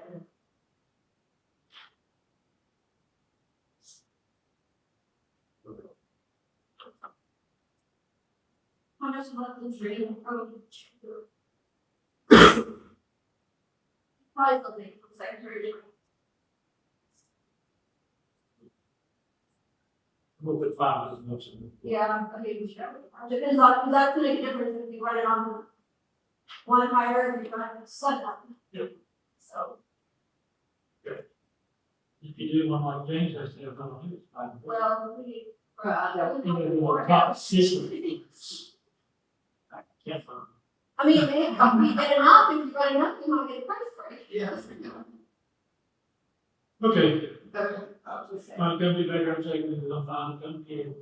How much left is reading? Probably something from secondary. We'll put 5 as a motion. Yeah, I think we should. Depends on, because that's gonna make a difference if you run it on one higher, or you run it seven. Yep. So, If you do one like James has to have one on his 5. well, we. You know, top system. I can't find. I mean, if we get enough, if you run enough, you might get a price break. Yes. Okay. Find company background check, and then I'll find company.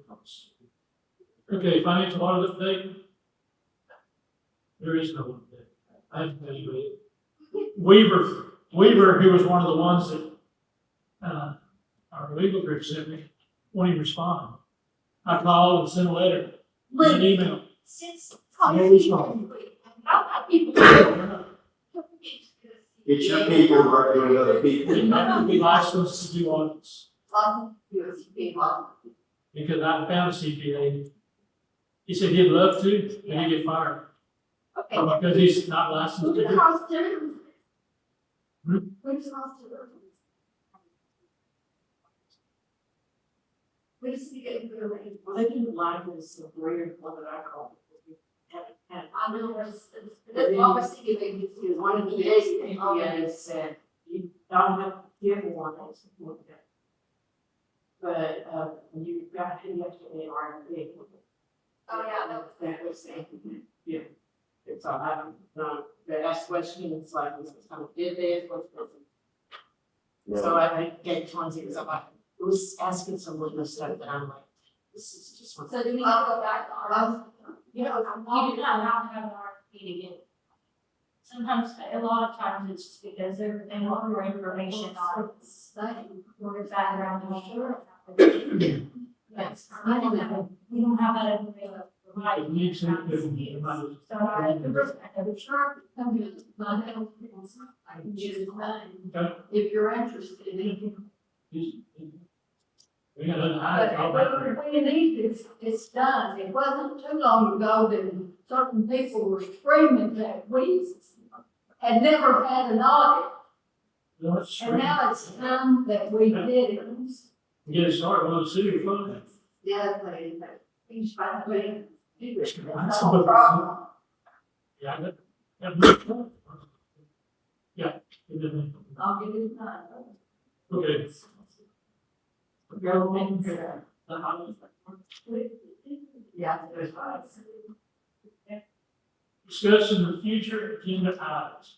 Okay, financial audit update. There is no update. I have to tell you it. Weaver, who was one of the ones that, our legal group sent me, won't even respond. I called and sent a letter, and an But email. since. No response. People. Get your people working with other people. You have to be licensed to do audits, because I found a CPA. He said he'd love to, but he'd get fired, Okay. because he's not licensed Who's to the do. house dinner? Hmm? Where's the house dinner? We just need to get into the range. Well, they didn't like this, the weird one that I called. And I know it's obviously giving you one of the days, they said, you don't have to give one, that's what they. But, you got to get an RFP. Oh, yeah, That was saying, yeah. It's all, I don't, they asked questions like, this was how we did this, what's this. So I gave tons of, because it was asking some legal stuff that I'm like, this is just. So do we need to go back to our? You know, you do not have to have an RFP to get. sometimes, a lot of times it's just because they want more information on your background. Yes, we don't have that information. It needs to be different. So I, If you're interested in. We got to But hide. when you need this, it's done. It wasn't too long ago that certain people were screaming that we had never had an audit. And now it's time that we did it. Get it started on the city fund. Yeah, he's finally. That's That's no problem. Yeah, yeah. I'll give you time. Okay. Go in there. Yeah, there's five. Discussion of future agenda items.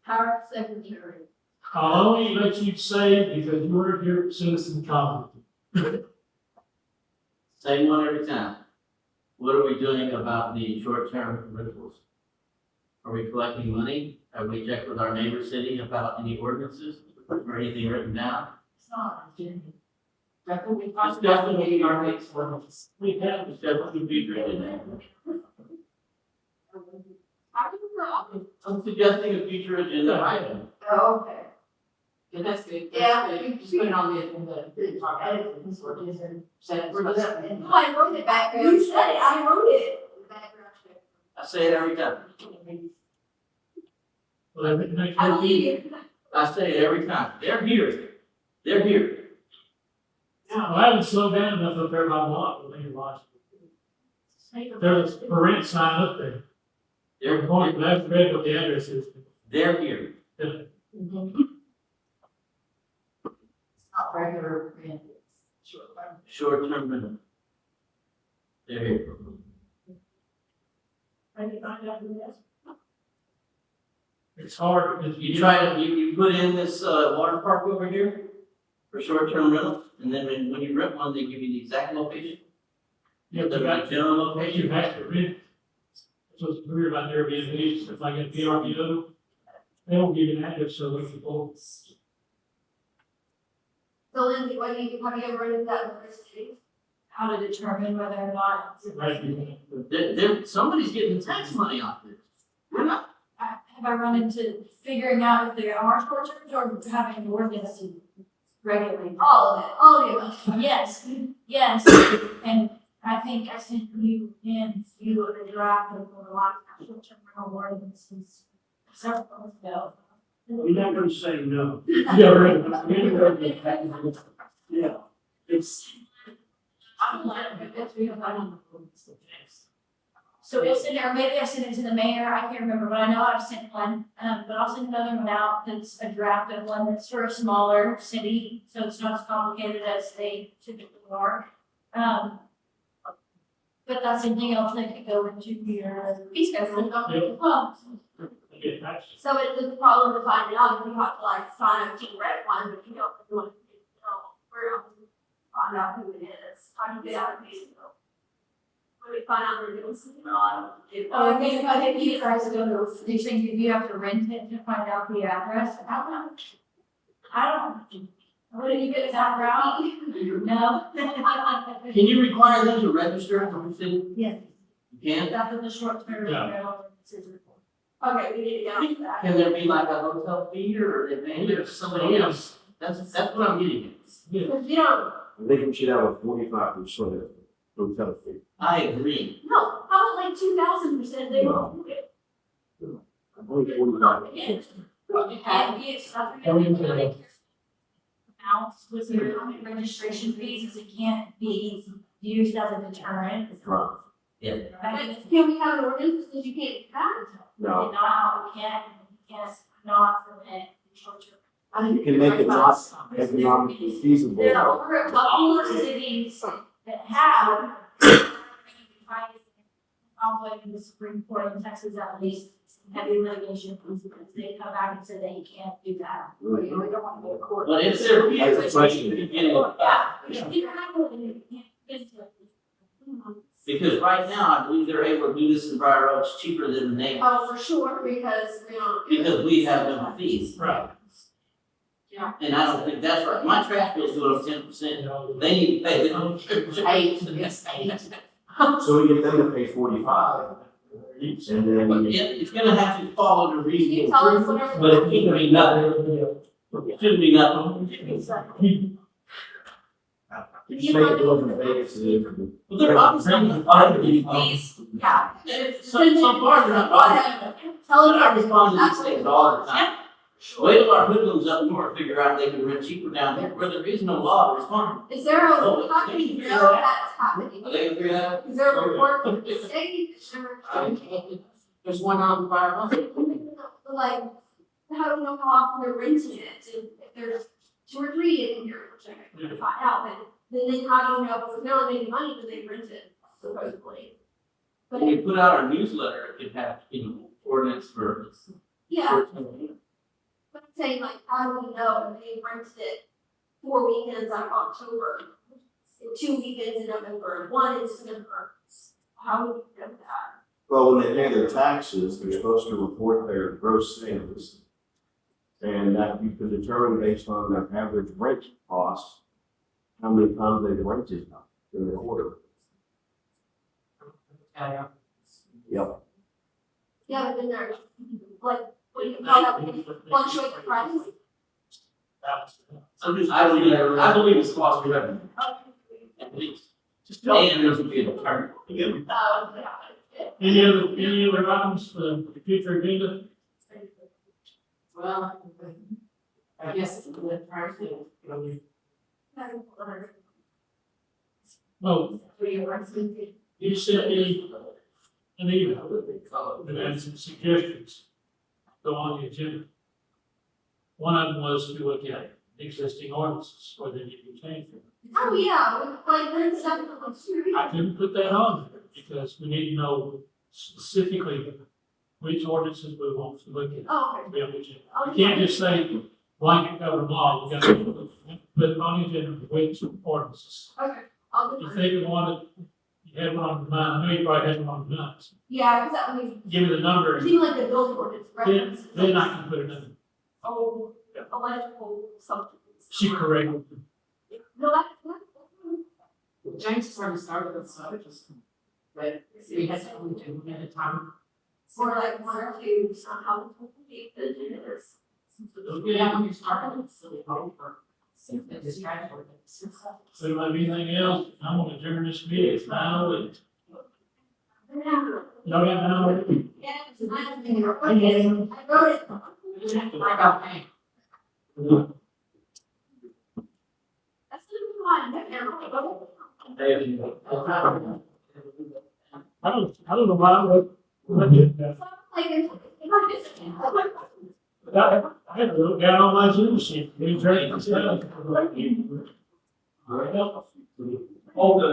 Hire a secretary. I'll only let you say because you're here citizen comment. Same one every time. What are we doing about the short-term rentals? Are we collecting money? Have we checked with our neighbor city about any ordinances or anything written down? It's not an agenda. That's what we It's talked about. definitely our next ordinance. We have, It's definitely be written down. I'm suggesting a future agenda item. Oh, okay. Yeah, that's good. Yeah. That's good. Just put it on the agenda. Talk about it. This work is in. Set it for that. No, I wrote it back. You said it, I wrote it. Background check. I say it every time. well, next I believe you. I say it every time. They're here. They're here. Well, I haven't slowed down enough up there by lot when they watch. There's a rent sign up there. They're, They're going, I have read what the address is. they're here. It's not regular rent, it's short term. Short-term rental. They're here. It's hard because You try to, you put in this, water park over here for short-term rental, and then when you rent one, they give you the exact location. you The got general you location. have to rent. That's what's weird about Airbnb, stuff like a VRBO. They don't give you an address, so they can go. So Lindsay, have you ever rented that in other cities? How to determine whether or not, Somebody's getting tax money off this. We're not. have I run into figuring out if there are short terms or having an ordinance to regulate? All of it. Yes, yes, and I think I sent you and you a draft of the last short-term rental ordinances several months ago. We're not gonna say no. Yeah, right. Yeah, it's, I don't like it. That's because I don't know. So it's in there, maybe I sent it to the mayor, I can't remember, but I know I've sent one, but I'll send another one out, that's a draft of one that's for a smaller city, so it's not as complicated as they typically are. But that's something else that could go into your fee schedule. Well, Get tax. So it's a problem to find it out, if you have to like sign up to rent one, but you don't want to, find out who it is. How do you get out of these? When we find out they're doing something wrong. I think you guys go to, do you think you have to rent it to find out the address? I don't, wouldn't you get that route? No? Can you require them to register in the city? Yes. You can? That's what the short term Yeah. rental ordinances are for. Okay, we need to get on that. Can there be like a hotel fee or they pay it or somebody else? That's what I'm getting at. Because you don't, I think we should have a 45% hotel fee. I agree. no, how about like 2,000% they won't do it? Only 45. You can't be accepted. Amounts with your registration fees, is it can't be used as a deterrent. Right. But can we have an ordinance that you can't do that? No, We can't not permit short term. you can make it not economically feasible. There are over a couple of cities that have. I'll go to the Supreme Court in Texas at least, heavy litigation, because they come back and say that you can't do that. We don't want to go to court. But if they're here, That's a question. you can get it. Yeah. You have to, you can't get to it. Because right now, I believe they're able to do this in Briar Oaks cheaper than the neighbors. Oh, for sure, because we don't. Because we have no fees. Right. And I don't think that's right. My trash bill's going up 10%. They need to pay their own. So we get them to pay 45. And then. It's gonna have to follow the You reasonable tell us proof, whatever. but it shouldn't be nothing. It shouldn't be nothing. Just make it look invasive. Well, they're obviously not bothering Please, yeah. Some parts are not bothering. Tell But I them. respond to these things all the time. Wait till our hoodlums up north figure out they can rent cheaper down there, where there is no law to respond. Is there a, Oh, how do you know that's happening? Are they gonna figure that out? Is there a report from the state? Is there There's one out in Briar Oaks. like, how do you know how often they're renting it? And if there's 2 or 3 in here, which I can find out, but then how do you know if they're not making money because they rent it supposedly? But When we put out our newsletter, it has, ordinance for. yeah, but I'm saying like, how do we know if they rented it 4 weekends out of October, 2 weekends in November, and 1 in December? How would you know that? Well, when they pay their taxes, they're supposed to report their gross sales. And that you can determine based on their average rent cost, how many times they've rented in the quarter. Yep. Yeah, but then there's like, what do you call that, fluctuate the price? I believe it's cost of revenue, at least. Just tell And there's a bit of turn. Yeah. Any other items for the future agenda? Well, I guess it's a good price thing. Well, you sent me an email that had some suggestions go on the agenda. One of them was to look at existing ordinances, whether they need to be changed. Oh, yeah, like, there's something on the street. I couldn't put that on there because we need to know specifically which ordinances we want to look at. Oh, okay. To be able to change. You can't just say blanket cover law, you gotta put on the agenda which ordinances. Okay, I'll do You it. think you wanted, you had one on your mind, I know you probably had one on your mind. Yeah, because that would Give me the number, it seemed like the building ordinance then, references. then I can put it in. Oh, electrical something. She corrected. No, that's. James has already started this, so just, but we had to only do one at a time. Or like 1 or 2, somehow, the engineers. Yeah, when you start, it's really over. It's distracting. So do I have anything else? I'm gonna adjourn this meeting, it's 9:08. Y'all got 9:08? Yeah, it's nice. I wrote it. I got paid. That's the one. I don't know why I did that. Like, if I miss it. I had to look down on my Zoom sheet, we drank and stuff. All the.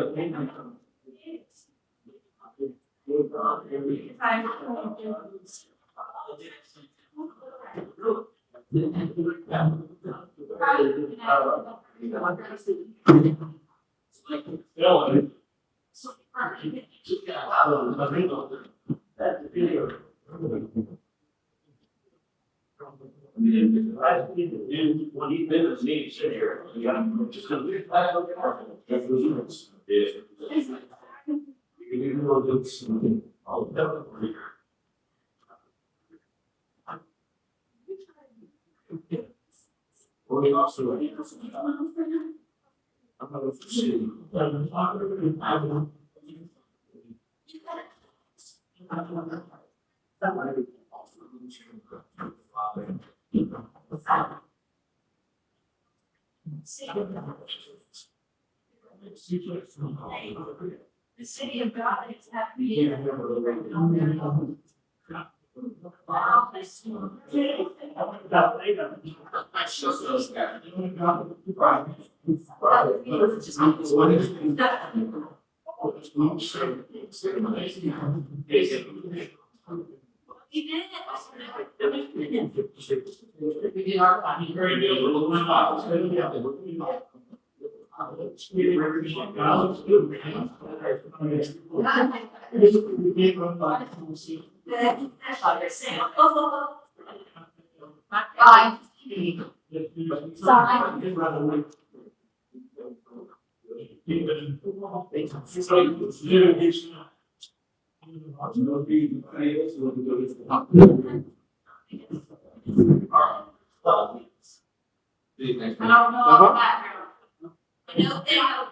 When you business needs in here, you gotta just gonna leave. We also. I'm not foresee. The city of God is happy. You did it. We did our, I mean, Very good. Bye. See you next I time. don't know all about. I know they have